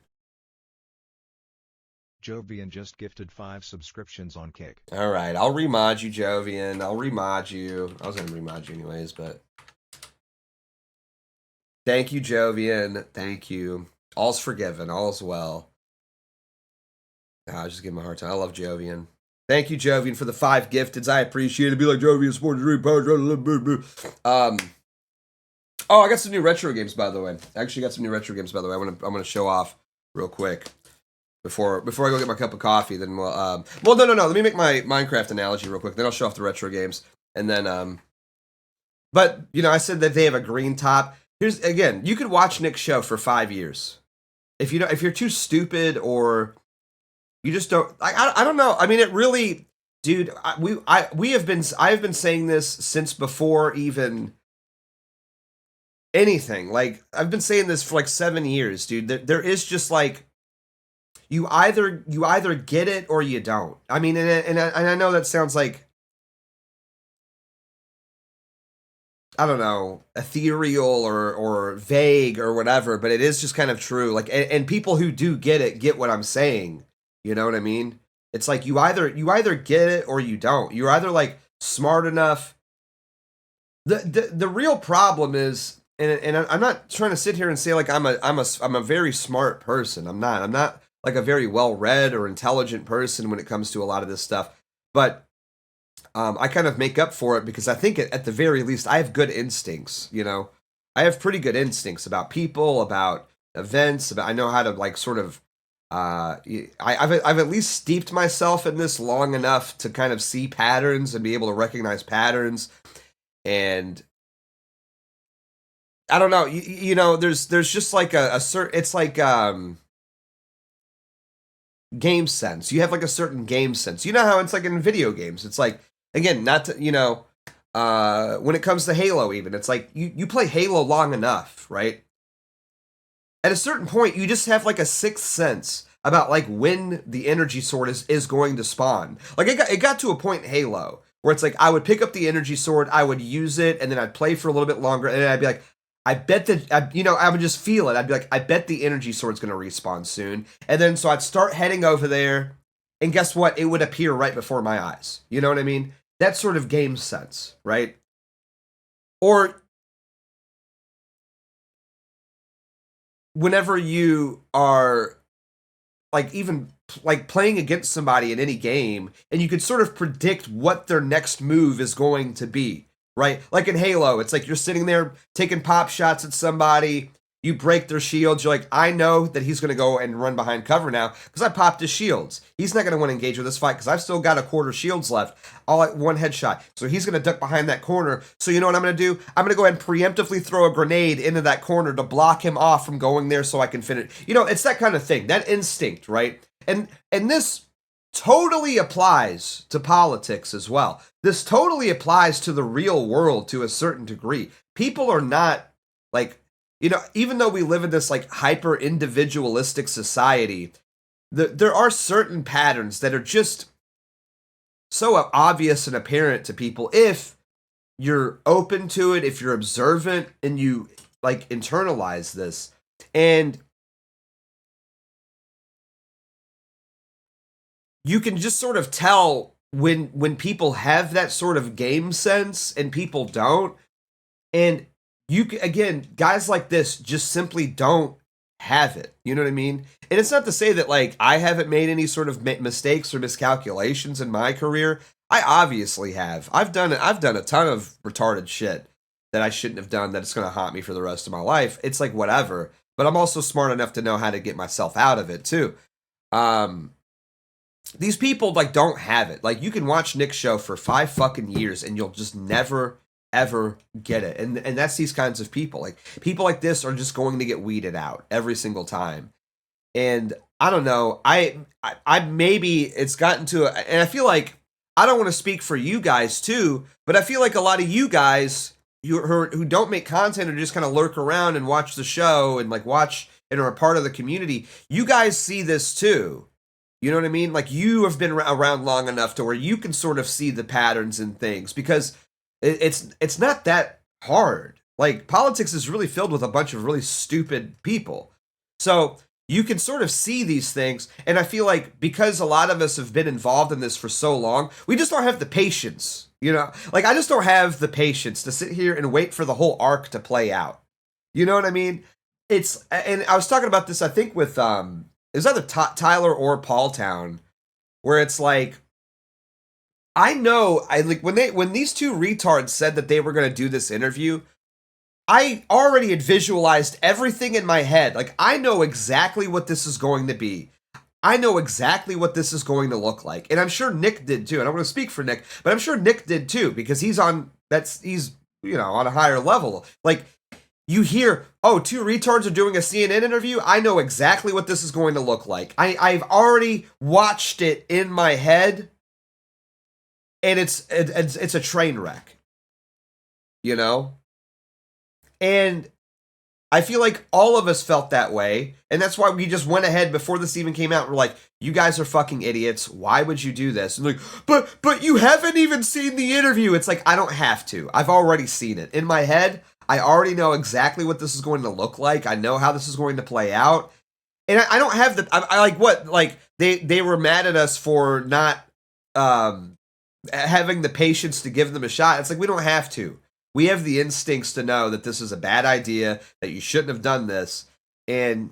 Jovian just gifted 5 subscriptions on Kick. All right, I'll remod you, Jovian. I'll remod you. I was gonna remod you anyways, but thank you, Jovian. Thank you. All's forgiven. All's well. I just give him a hard time. I love Jovian. Thank you, Jovian, for the 5 gifteds. I appreciate it. Be like Jovian, support the dream power. Oh, I got some new retro games, by the way. I actually got some new retro games, by the way. I'm gonna show off real quick before I go get my cup of coffee. Then no. Let me make my Minecraft analogy real quick. Then I'll show off the retro games, and then But you know, I said that they have a green top. Here's again, you could watch Nick's show for 5 years. If you're too stupid or you just don't. I don't know. I mean, it really, dude. I have been saying this since before even anything. Like, I've been saying this for like 7 years, dude. There is just like, you either get it or you don't. I mean, and I know that sounds like, I don't know, ethereal or vague or whatever, but it is just kind of true. Like, and people who do get it get what I'm saying. You know what I mean? It's like you either get it or you don't. You're either like smart enough. The real problem is, and I'm not trying to sit here and say like I'm a very smart person. I'm not like a very well read or intelligent person when it comes to a lot of this stuff. But I kind of make up for it because I think at the very least I have good instincts. You know, I have pretty good instincts about people, about events. About I know how to like sort of. I've at least steeped myself in this long enough to kind of see patterns and be able to recognize patterns. And I don't know, you know, there's just like a certain, it's like game sense. You have like a certain game sense. You know how it's like in video games. It's like, again, not to, you know, when it comes to Halo even, it's like you play Halo long enough, right? At a certain point, you just have like a sixth sense about like when the energy sword is going to spawn. Like it got to a point in Halo where it's like I would pick up the energy sword, I would use it, and then I'd play for a little bit longer, and then I'd be like, I bet that, you know, I would just feel it. I'd be like, I bet the energy sword's going to respawn soon. And then so I'd start heading over there, and guess what? It would appear right before my eyes. You know what I mean? That sort of game sense, right? Or whenever you are like even like playing against somebody in any game and you could sort of predict what their next move is going to be, right? Like in Halo, it's like you're sitting there taking pop shots at somebody, you break their shields, you're like, I know that he's going to go and run behind cover now because I popped his shields. He's not going to want to engage with this fight because I've still got a quarter shields left, all at one headshot. So he's going to duck behind that corner. So you know what I'm going to do? I'm going to go ahead and preemptively throw a grenade into that corner to block him off from going there so I can finish. You know, it's that kind of thing, that instinct, right? And this totally applies to politics as well. This totally applies to the real world to a certain degree. People are not like, you know, even though we live in this like hyper individualistic society, there are certain patterns that are just so obvious and apparent to people if you're open to it, if you're observant and you like internalize this. And you can just sort of tell when people have that sort of game sense and people don't. And you again, guys like this just simply don't have it. You know what I mean? And it's not to say that like I haven't made any sort of mistakes or miscalculations in my career. I obviously have. I've done a ton of retarded shit that I shouldn't have done that it's going to haunt me for the rest of my life. It's like whatever, but I'm also smart enough to know how to get myself out of it too. These people like don't have it. Like you can watch Nick's show for 5 fucking years and you'll just never ever get it. And that's these kinds of people. Like people like this are just going to get weeded out every single time. And I don't know, I maybe it's gotten to and I feel like I don't want to speak for you guys too, but I feel like a lot of you guys who don't make content or just kind of lurk around and watch the show and like watch and are a part of the community, you guys see this too. You know what I mean? Like you have been around long enough to where you can sort of see the patterns and things because it's not that hard. Like politics is really filled with a bunch of really stupid people. So you can sort of see these things. And I feel like because a lot of us have been involved in this for so long, we just don't have the patience, you know, like I just don't have the patience to sit here and wait for the whole arc to play out. You know what I mean? And I was talking about this, I think with, it was either Tyler or Paul Town, where it's like, I know, when these two retards said that they were going to do this interview, I already had visualized everything in my head. Like, I know exactly what this is going to be. I know exactly what this is going to look like. And I'm sure Nick did too. And I don't want to speak for Nick, but I'm sure Nick did too, because he's, you know, on a higher level. Like, you hear, oh, two retards are doing a CNN interview. I know exactly what this is going to look like. I've already watched it in my head. And it's a train wreck, you know? And I feel like all of us felt that way, and that's why we just went ahead before this even came out. We're like, you guys are fucking idiots. Why would you do this? And like, but you haven't even seen the interview. It's like, I don't have to. I've already seen it. In my head, I already know exactly what this is going to look like. I know how this is going to play out. And I don't have the, I like what, like, they were mad at us for not having the patience to give them a shot. It's like, we don't have to. We have the instincts to know that this is a bad idea, that you shouldn't have done this. And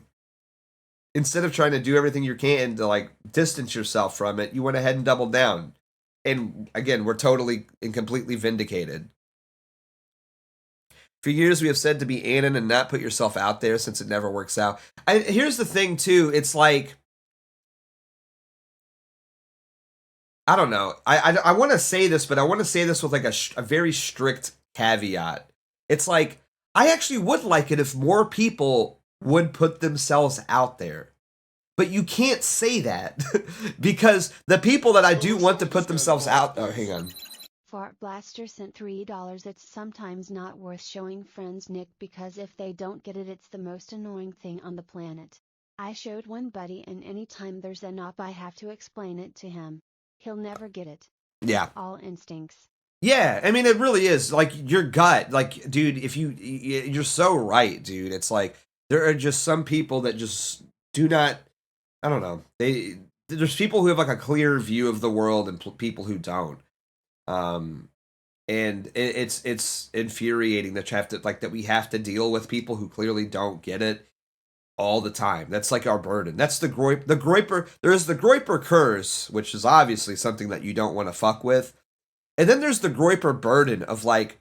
instead of trying to do everything you can to like distance yourself from it, you went ahead and doubled down. And again, we're totally and completely vindicated. For years, we have said to be Anon and not put yourself out there since it never works out. Here's the thing, too. It's like, I don't know. I want to say this, but I want to say this with like a very strict caveat. It's like, I actually would like it if more people would put themselves out there. But you can't say that because the people that I do want to put themselves out. Oh, hang on. Fart Blaster sent $3. It's sometimes not worth showing friends Nick because if they don't get it, it's the most annoying thing on the planet. I showed one buddy, and anytime there's an op, I have to explain it to him. He'll never get it. Yeah. All instincts. Yeah, I mean, it really is like your gut. Like, dude, if you're so right, dude. It's like there are just some people that just do not. I don't know. There's people who have like a clear view of the world and people who don't. And it's infuriating that you have to that we have to deal with people who clearly don't get it all the time. That's like our burden. That's the Groyper. There's the Groyper curse, which is obviously something that you don't want to fuck with. And then there's the Groyper burden of like,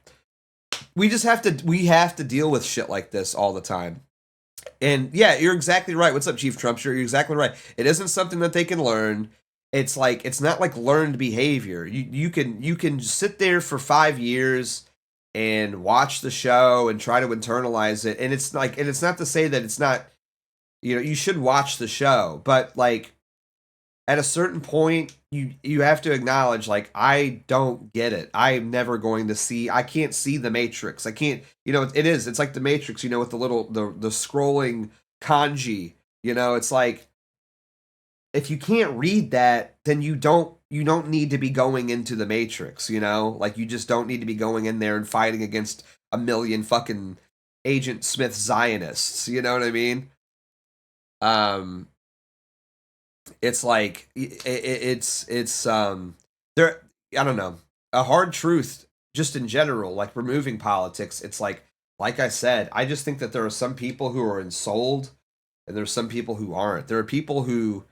we have to deal with shit like this all the time. And yeah, you're exactly right. What's up, Chief Trumpster? You're exactly right. It isn't something that they can learn. It's like, it's not like learned behavior. You can sit there for 5 years and watch the show and try to internalize it. And it's like, and it's not to say that it's not, you should watch the show, but like at a certain point, you have to acknowledge, like, I don't get it. I'm never going to see, I can't see the Matrix. I can't, it's like the Matrix, with the little, the scrolling kanji, it's like, if you can't read that, then you don't need to be going into the Matrix, like you just don't need to be going in there and fighting against a million fucking Agent Smith Zionists. You know what I mean? It's like it's there. I don't know. A hard truth, just in general, like removing politics. It's like I said, I just think that there are some people who are ensouled, and there's some people who aren't. There are people who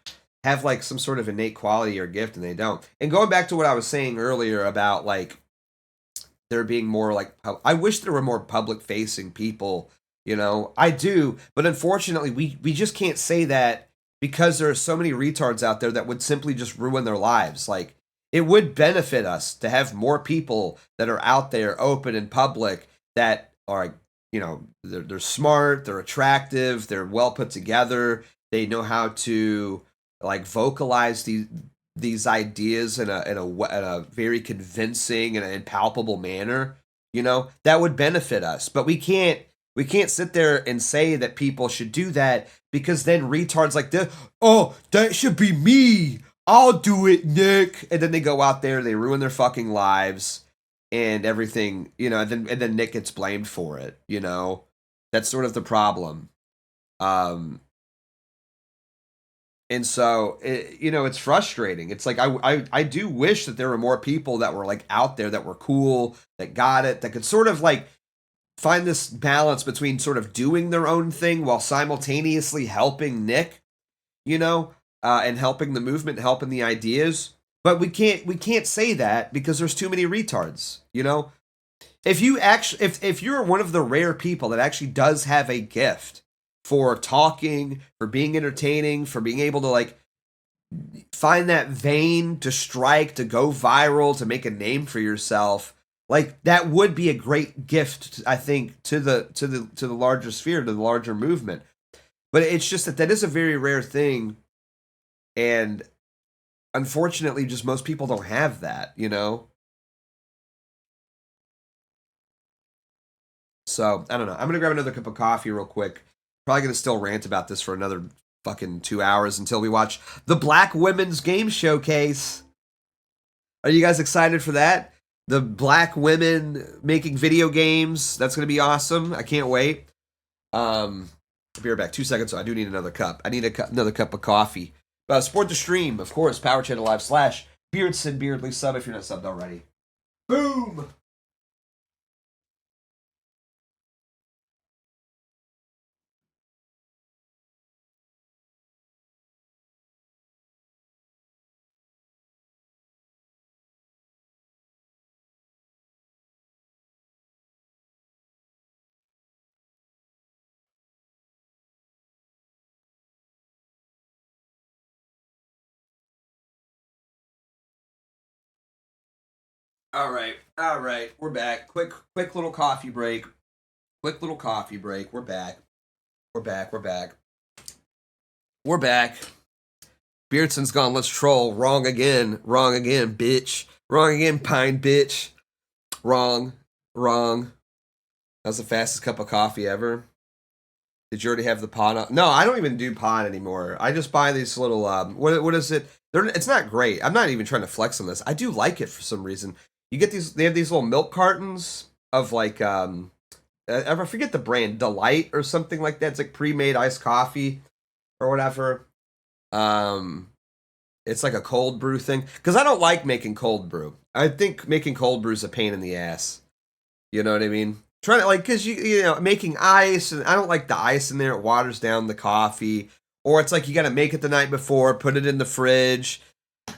have like some sort of innate quality or gift, and they don't. And going back to what I was saying earlier about like there being more like, I wish there were more public facing people. I do, but unfortunately, we just can't say that. Because there are so many retards out there that would simply just ruin their lives. Like, it would benefit us to have more people that are out there, open and public, that are, they're smart, they're attractive, they're well put together, they know how to like vocalize these ideas in a very convincing and palpable manner. That would benefit us, but we can't sit there and say that people should do that. Because then retards like this, oh, that should be me. I'll do it, Nick. And then they go out there, they ruin their fucking lives and everything, and then Nick gets blamed for it, That's sort of the problem. And so, it's frustrating. It's like, I do wish that there were more people that were like out there that were cool, that got it, that could sort of like find this balance between sort of doing their own thing while simultaneously helping Nick, and helping the movement, helping the ideas. But we can't say that because there's too many retards, If you actually, if you're one of the rare people that actually does have a gift for talking, for being entertaining, for being able to like find that vein to strike, to go viral, to make a name for yourself, like that would be a great gift, I think, to the larger sphere, to the larger movement. But it's just that is a very rare thing, and unfortunately, just most people don't have that, So, I don't know. I'm going to grab another cup of coffee real quick. Probably going to still rant about this for another fucking 2 hours until we watch the Black Women's Game Showcase. Are you guys excited for that? The black women making video games. That's going to be awesome. I can't wait. I'll be right back. 2 seconds. So I do need another cup. I need another cup of coffee. Support the stream, of course. Power Channel Live / Beardson Beardly sub if you're not subbed already. Boom! All right, we're back. Quick little coffee break. We're back. We're back. Beardson's gone. Let's troll. Wrong again, bitch. Wrong again, pine bitch. Wrong. That's the fastest cup of coffee ever. Did you already have the pod on? No, I don't even do pod anymore. I just buy these little, what is it? It's not great. I'm not even trying to flex on this. I do like it for some reason. You get these, they have these little milk cartons of like, I forget the brand, Delight or something like that. It's like pre-made iced coffee or whatever. It's like a cold brew thing. Because I don't like making cold brew. I think making cold brew is a pain in the ass. You know what I mean? Trying to, like, because you know, making ice, and I don't like the ice in there. It waters down the coffee. Or it's like you got to make it the night before, put it in the fridge.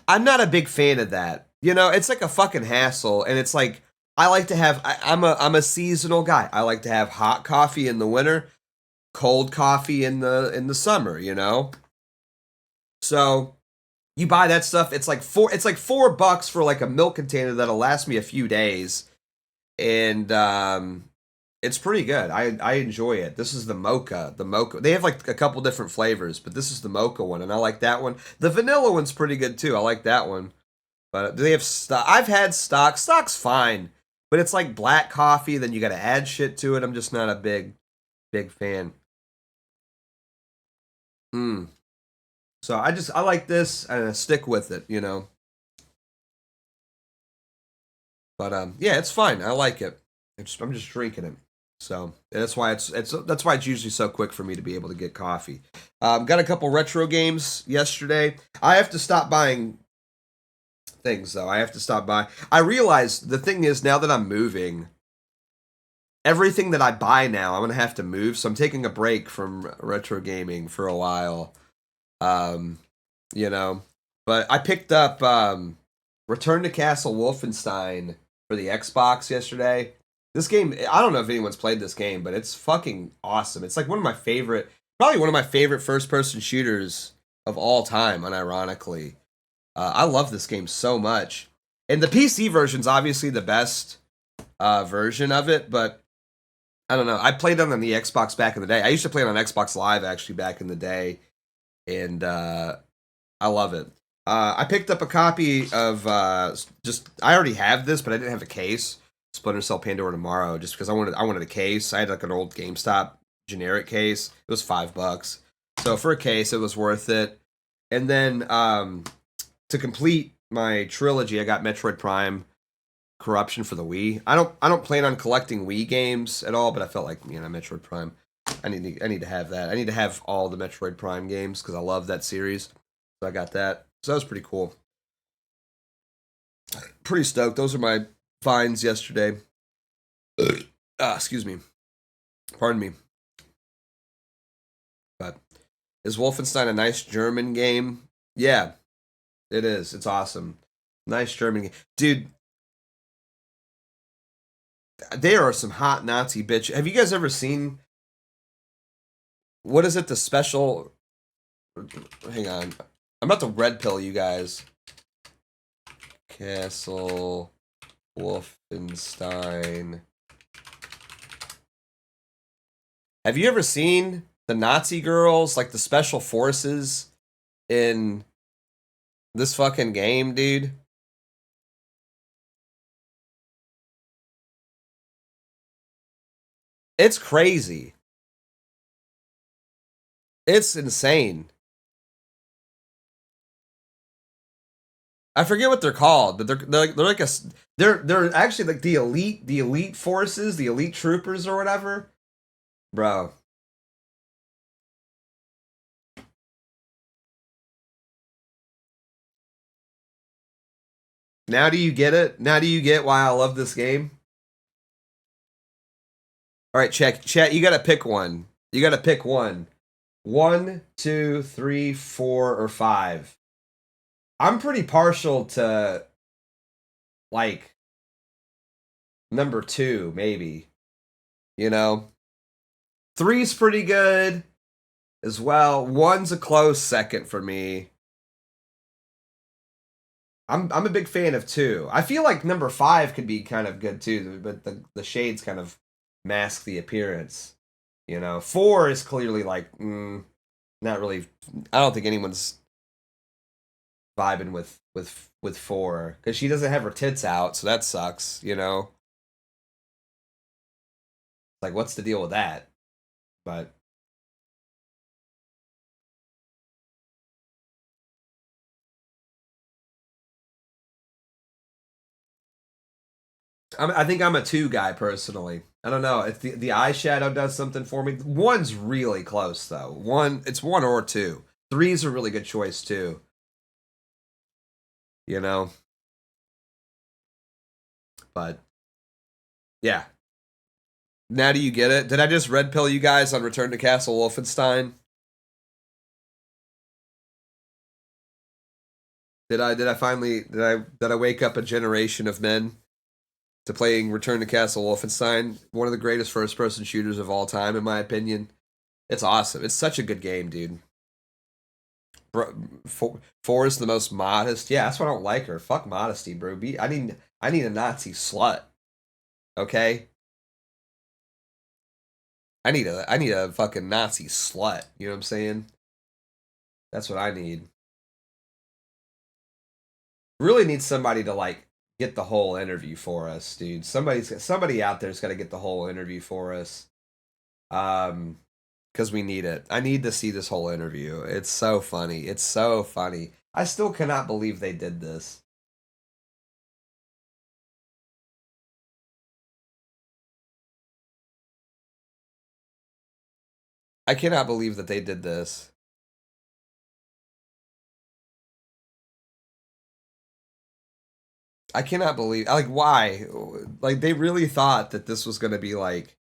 I'm not a big fan of that. You know, it's like a fucking hassle. And it's like, I like to have, I'm a seasonal guy. I like to have hot coffee in the winter, cold coffee in the summer, you know? So you buy that stuff, it's like $4 for like a milk container that'll last me a few days. And it's pretty good. I enjoy it. This is the mocha. They have like a couple different flavors, but this is the mocha one, and I like that one. The vanilla one's pretty good too. I like that one. But they have stock. I've had stock. Stock's fine, but it's like black coffee. Then you got to add shit to it. I'm just not a big fan. So I like this and I stick with it, you know. But yeah, it's fine. I like it. I'm just drinking it. So that's why it's usually so quick for me to be able to get coffee. Got a couple retro games yesterday. I have to stop buying things though. I realized the thing is, now that I'm moving, everything that I buy now, I'm gonna have to move. So I'm taking a break from retro gaming for a while. You know, but I picked up Return to Castle Wolfenstein for the Xbox yesterday. This game, I don't know if anyone's played this game, but it's fucking awesome. It's like probably one of my favorite first-person shooters of all time, unironically. I love this game so much. And the PC version's obviously the best version of it, but I don't know. I played it on the Xbox back in the day. I used to play it on Xbox Live, actually, back in the day. And I love it. I picked up a copy of, I already have this, but I didn't have a case. Splinter Cell Pandora Tomorrow, just because I wanted a case. I had like an old GameStop generic case. It was $5. So for a case, it was worth it. And then to complete my trilogy, I got Metroid Prime Corruption for the Wii. I don't plan on collecting Wii games at all, but I felt like, you know, Metroid Prime, I need to have that. I need to have all the Metroid Prime games because I love that series. So I got that. So that was pretty cool. Pretty stoked. Those are my finds yesterday. Excuse me. Pardon me. But is Wolfenstein a nice German game? Yeah, it is. It's awesome. Nice German game. Dude, there are some hot Nazi bitch. Have you guys ever seen, what is it, the special, hang on. I'm about to red pill you guys. Castle Wolfenstein. Have you ever seen the Nazi girls, like the special forces in this fucking game, dude? It's crazy. It's insane. I forget what they're called, but they're actually like the elite forces, the elite troopers or whatever. Bro. Now do you get it? Now do you get why I love this game? All right, chat, you got to pick one. You got to pick one. 1, 2, 3, 4, or 5. I'm pretty partial to like number 2, maybe. You know, 3's pretty good as well. 1's a close second for me. I'm a big fan of 2. I feel like number 5 could be kind of good too, but the shades kind of mask the appearance. You know, 4 is clearly like not really. I don't think anyone's vibing with 4 because she doesn't have her tits out, so that sucks. You know, like what's the deal with that? But I think I'm a 2 guy personally. I don't know if the eyeshadow does something for me. 1's really close though. It's 1 or 2. 3's a really good choice too. You know, but yeah. Now do you get it? Did I just red pill you guys on Return to Castle Wolfenstein? Did I finally did I wake up a generation of men to playing Return to Castle Wolfenstein, one of the greatest first-person shooters of all time, in my opinion. It's awesome. It's such a good game, dude. 4 is the most modest. Yeah, that's why I don't like her. Fuck modesty, bro. I need a Nazi slut. Okay? I need a fucking Nazi slut. You know what I'm saying? That's what I need. Really need somebody to like get the whole interview for us, dude. Somebody out there's got to get the whole interview for us. Because we need it. I need to see this whole interview. It's so funny. It's so funny. I still cannot believe they did this. I cannot believe that they did this. I cannot believe, like, why? Like, they really thought that this was going to be like,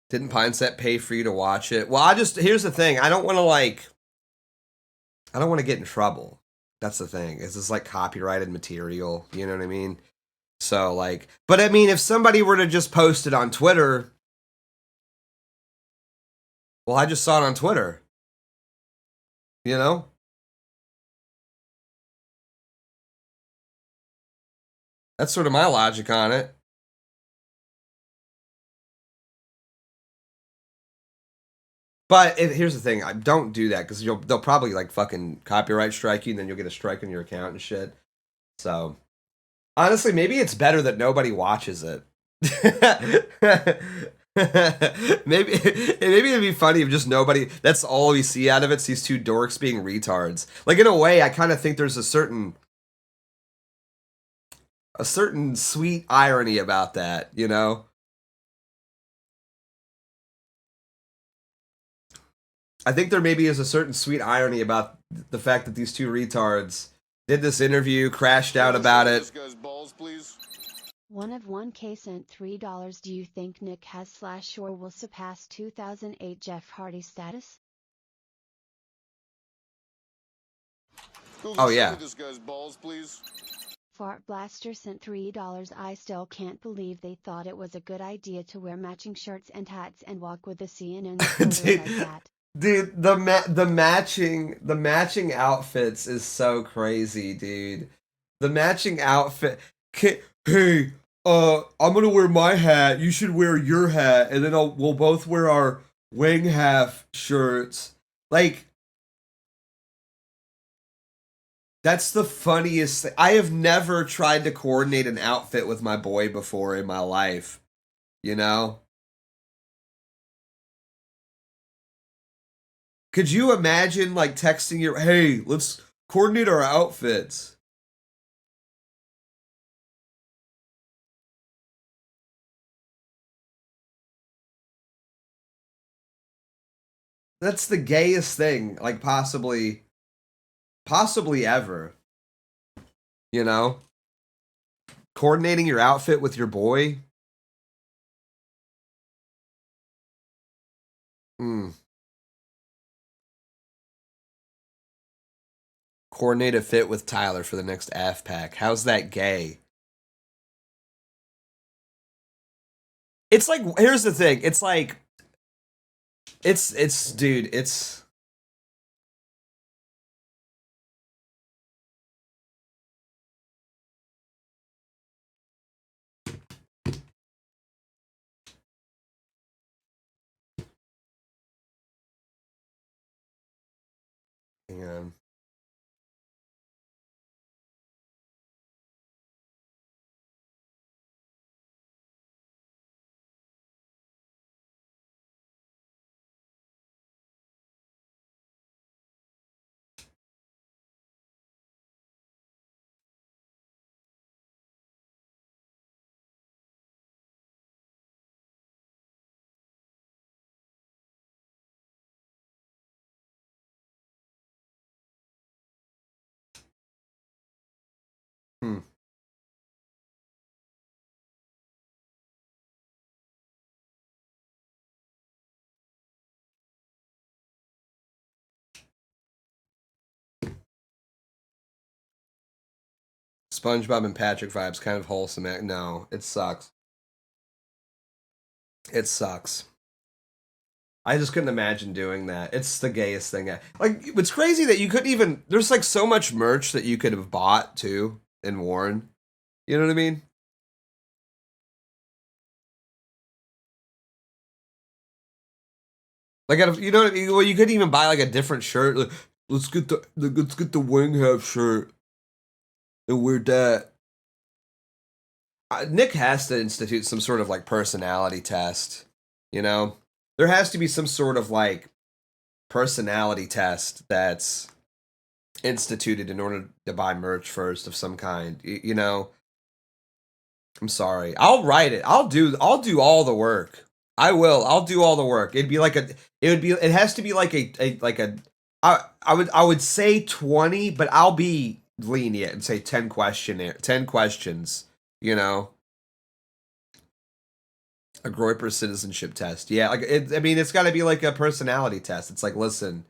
didn't Pine Set pay for you to watch it? Well, here's the thing. I don't want to get in trouble. That's the thing. Is this like copyrighted material? You know what I mean? So like, but I mean, if somebody were to just post it on Twitter, well, I just saw it on Twitter. You know? That's sort of my logic on it. But here's the thing, don't do that because they'll probably like fucking copyright strike you, and then you'll get a strike on your account and shit. So honestly, maybe it's better that nobody watches it. maybe it'd be funny if just nobody. That's all we see out of it's these 2 dorks being retards. Like in a way, I kind of think there's a certain sweet irony about that, you know. I think there maybe is a certain sweet irony about the fact that these 2 retards did this interview, crashed out about it. This guy's balls, please. One of 1K sent $3. Do you think Nick has / or will surpass 2008 Jeff Hardy status? Google, Oh, yeah. show me this guy's balls, please. Fart Blaster sent $3. I still can't believe they thought it was a good idea to wear matching shirts and hats and walk with the CNN reporter like that. Dude, the matching outfits is so crazy, dude. The matching outfit. Hey, I'm gonna wear my hat. You should wear your hat, and then we'll both wear our wing half shirts. Like, that's the funniest thing. I have never tried to coordinate an outfit with my boy before in my life. You know? Could you imagine, like, texting your, hey, let's coordinate our outfits? That's the gayest thing, like, possibly ever. You know? Coordinating your outfit with your boy? Coordinate a fit with Tyler for the next AF-Pack. How's that gay? It's like, here's the thing. It's like, dude, it's... Hang on. SpongeBob and Patrick vibes, kind of wholesome. No, it sucks. It sucks. I just couldn't imagine doing that. It's the gayest thing. Like, it's crazy that you couldn't even... There's, like, so much merch that you could have bought, too, and worn. You know what I mean? Like, you know what I mean? Well, you couldn't even buy, like, a different shirt. Like, let's get the wing half shirt and wear that. Nick has to institute some sort of, like, personality test, you know? There has to be some sort of, like, personality test that's instituted in order to buy merch first of some kind, you know? I'm sorry. I'll write it. I'll do all the work. I will. I'll do all the work. It has to be like I would say 20, but I'll be lenient and say 10 questions, you know? A Groyper citizenship test. Yeah, like it's got to be like a personality test. It's like, listen,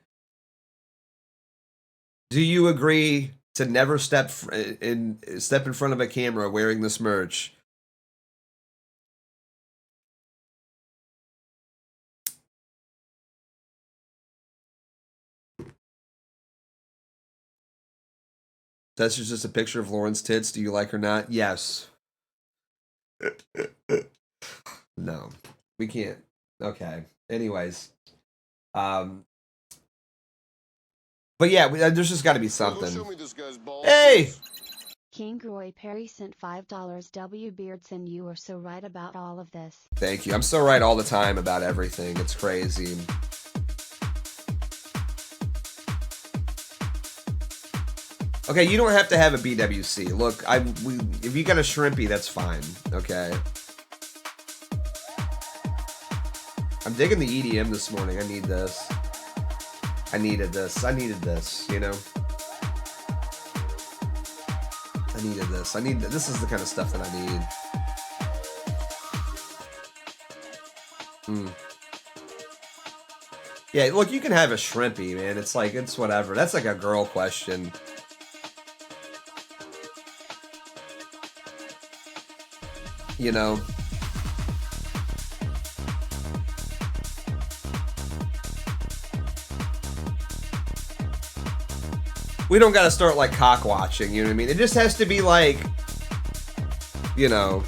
do you agree to never step in front of a camera wearing this merch? That's just a picture of Lauren's tits. Do you like her not? Yes. No, we can't. Okay. Anyways, but yeah, there's just got to be something. Show me this guy's balls, Hey. please. King Groypers sent $5. W. Beardson, you are so right about all of this. Thank you. I'm so right all the time about everything. It's crazy. Okay, you don't have to have a BWC. Look, if you got a shrimpy, that's fine. Okay. I'm digging the EDM this morning. I need this. I needed this, you know? I needed this. This is the kind of stuff that I need. Yeah, look, you can have a shrimpy, man. It's like, it's whatever. That's like a girl question. You know? we don't gotta start like cock watching, you know what I mean? It just has to be like, you know.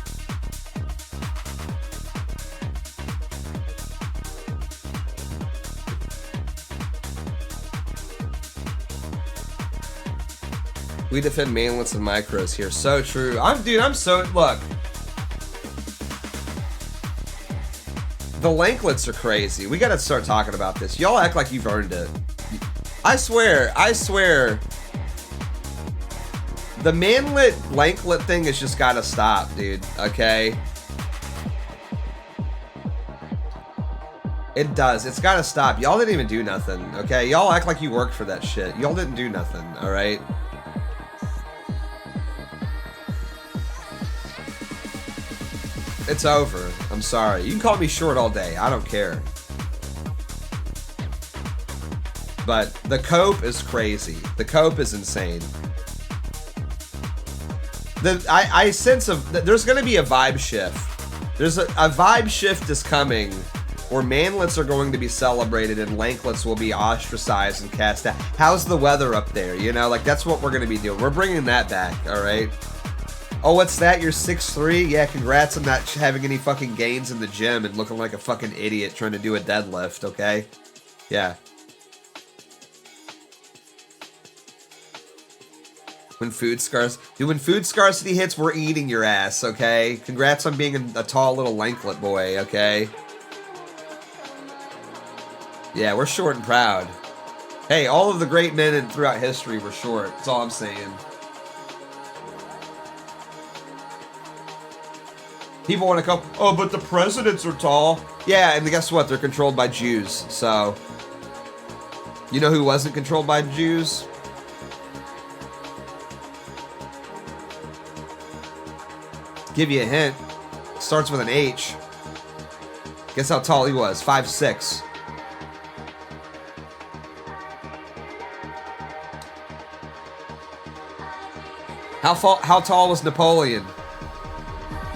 We defend manlets and micros here. So true. I'm so, look. The lanklets are crazy. We gotta start talking about this. Y'all act like you've earned it. I swear. The manlet lanklet thing has just gotta stop, dude. Okay? It does. It's gotta stop. Y'all didn't even do nothing, okay? Y'all act like you worked for that shit. Y'all didn't do nothing, alright? It's over. I'm sorry. You can call me short all day. I don't care. But the cope is crazy. The cope is insane. I sense there's going to be a vibe shift. There's a vibe shift is coming where manlets are going to be celebrated and lanklets will be ostracized and cast out. How's the weather up there? You know, like that's what we're going to be doing. We're bringing that back, all right? Oh, what's that? You're 6'3"? Yeah, congrats on not having any fucking gains in the gym and looking like a fucking idiot trying to do a deadlift, okay? Yeah. When food scarcity hits, we're eating your ass, okay? Congrats on being a tall little lanklet boy, okay? Yeah, we're short and proud. Hey, all of the great men throughout history were short. That's all I'm saying. People want to go, oh, but the presidents are tall. Yeah, and guess what? They're controlled by Jews, so. You know who wasn't controlled by Jews? Give you a hint. Starts with an H. Guess how tall he was? 5'6". How tall was Napoleon?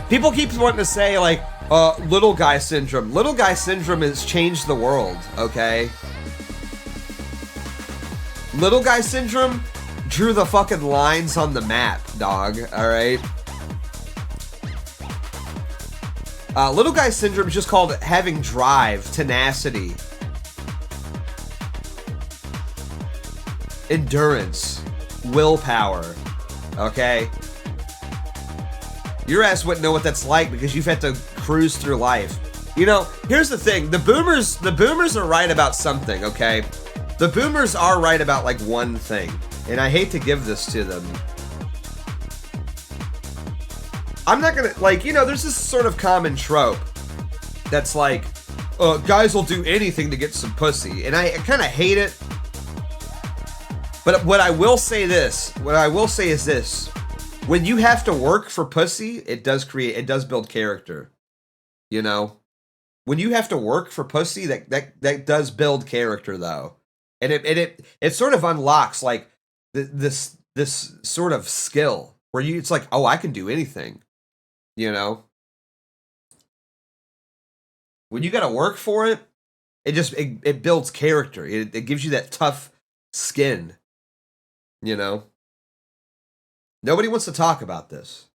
People keep wanting to say, like, little guy syndrome. Little guy syndrome has changed the world, okay? Little guy syndrome drew the fucking lines on the map, dog, alright? Little guy syndrome is just called having drive, tenacity, endurance, willpower, okay? Your ass wouldn't know what that's like because you've had to cruise through life. You know, here's the thing. The boomers are right about something, okay? The boomers are right about, like, one thing. And I hate to give this to them. I'm not gonna, like, you know, there's this sort of common trope that's like, guys will do anything to get some pussy. And I kind of hate it. But what I will say is this. When you have to work for pussy, it does build character. You know? When you have to work for pussy, that does build character, though. And it sort of unlocks, like, this sort of skill where it's like, oh, I can do anything. You know? When you gotta work for it, it builds character. It gives you that tough skin. You know? Nobody wants to talk about this.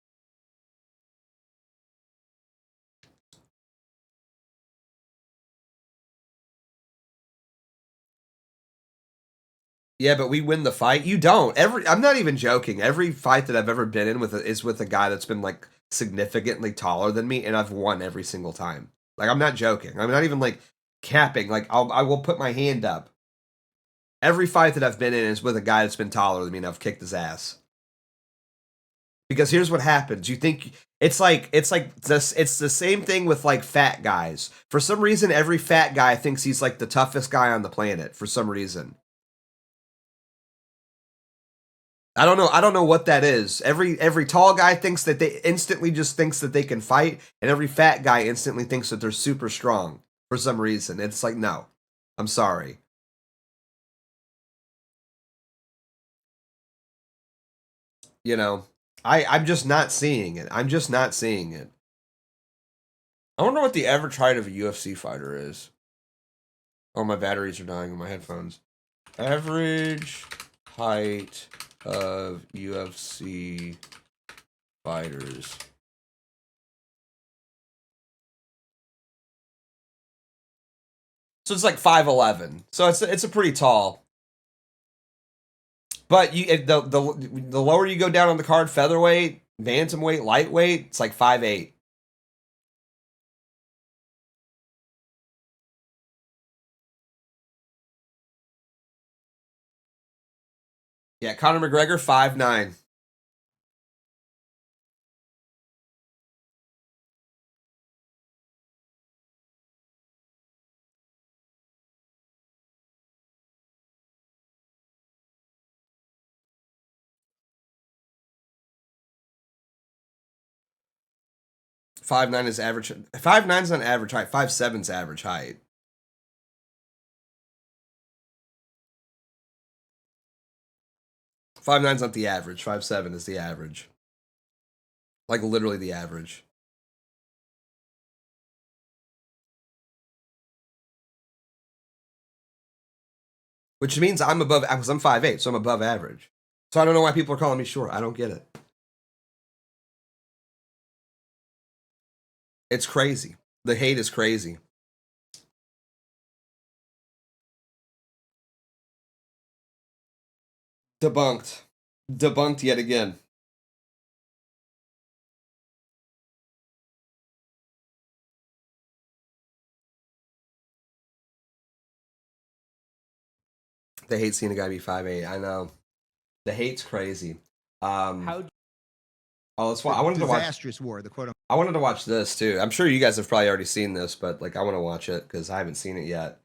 Yeah, but we win the fight. You don't. I'm not even joking. Every fight that I've ever been in is with a guy that's been, like, significantly taller than me, and I've won every single time. Like, I'm not joking. I'm not even, like, capping. Like, I will put my hand up. Every fight that I've been in is with a guy that's been taller than me, and I've kicked his ass. Because here's what happens. You think it's the same thing with, like, fat guys. For some reason, every fat guy thinks he's, like, the toughest guy on the planet. For some reason. I don't know what that is. Every tall guy thinks that they instantly just thinks that they can fight, and every fat guy instantly thinks that they're super strong for some reason. It's like, no. I'm sorry. You know, I'm just not seeing it. I'm just not seeing it. I wonder what the average height of a UFC fighter is. Oh, my batteries are dying in my headphones. Average height of UFC fighters. So it's like 5'11". So it's a pretty tall. But the lower you go down on the card, featherweight, bantamweight, lightweight, it's like 5'8". Yeah, Conor McGregor, 5'9". .59 is average. 5'9" is not average height. 5'7" is average height. .59's not the average. 5'7" is the average. Like literally the average. Which means I'm above, because I'm 5'8", so I'm above average. So I don't know why people are calling me short. I don't get it. It's crazy. The hate is crazy. Debunked. Debunked yet again. They hate seeing a guy be 5'8". I know. The hate's crazy. Oh, that's why I wanted to watch. Disastrous war. The quote. I wanted to watch this too. I'm sure you guys have probably already seen this, but like I want to watch it because I haven't seen it yet.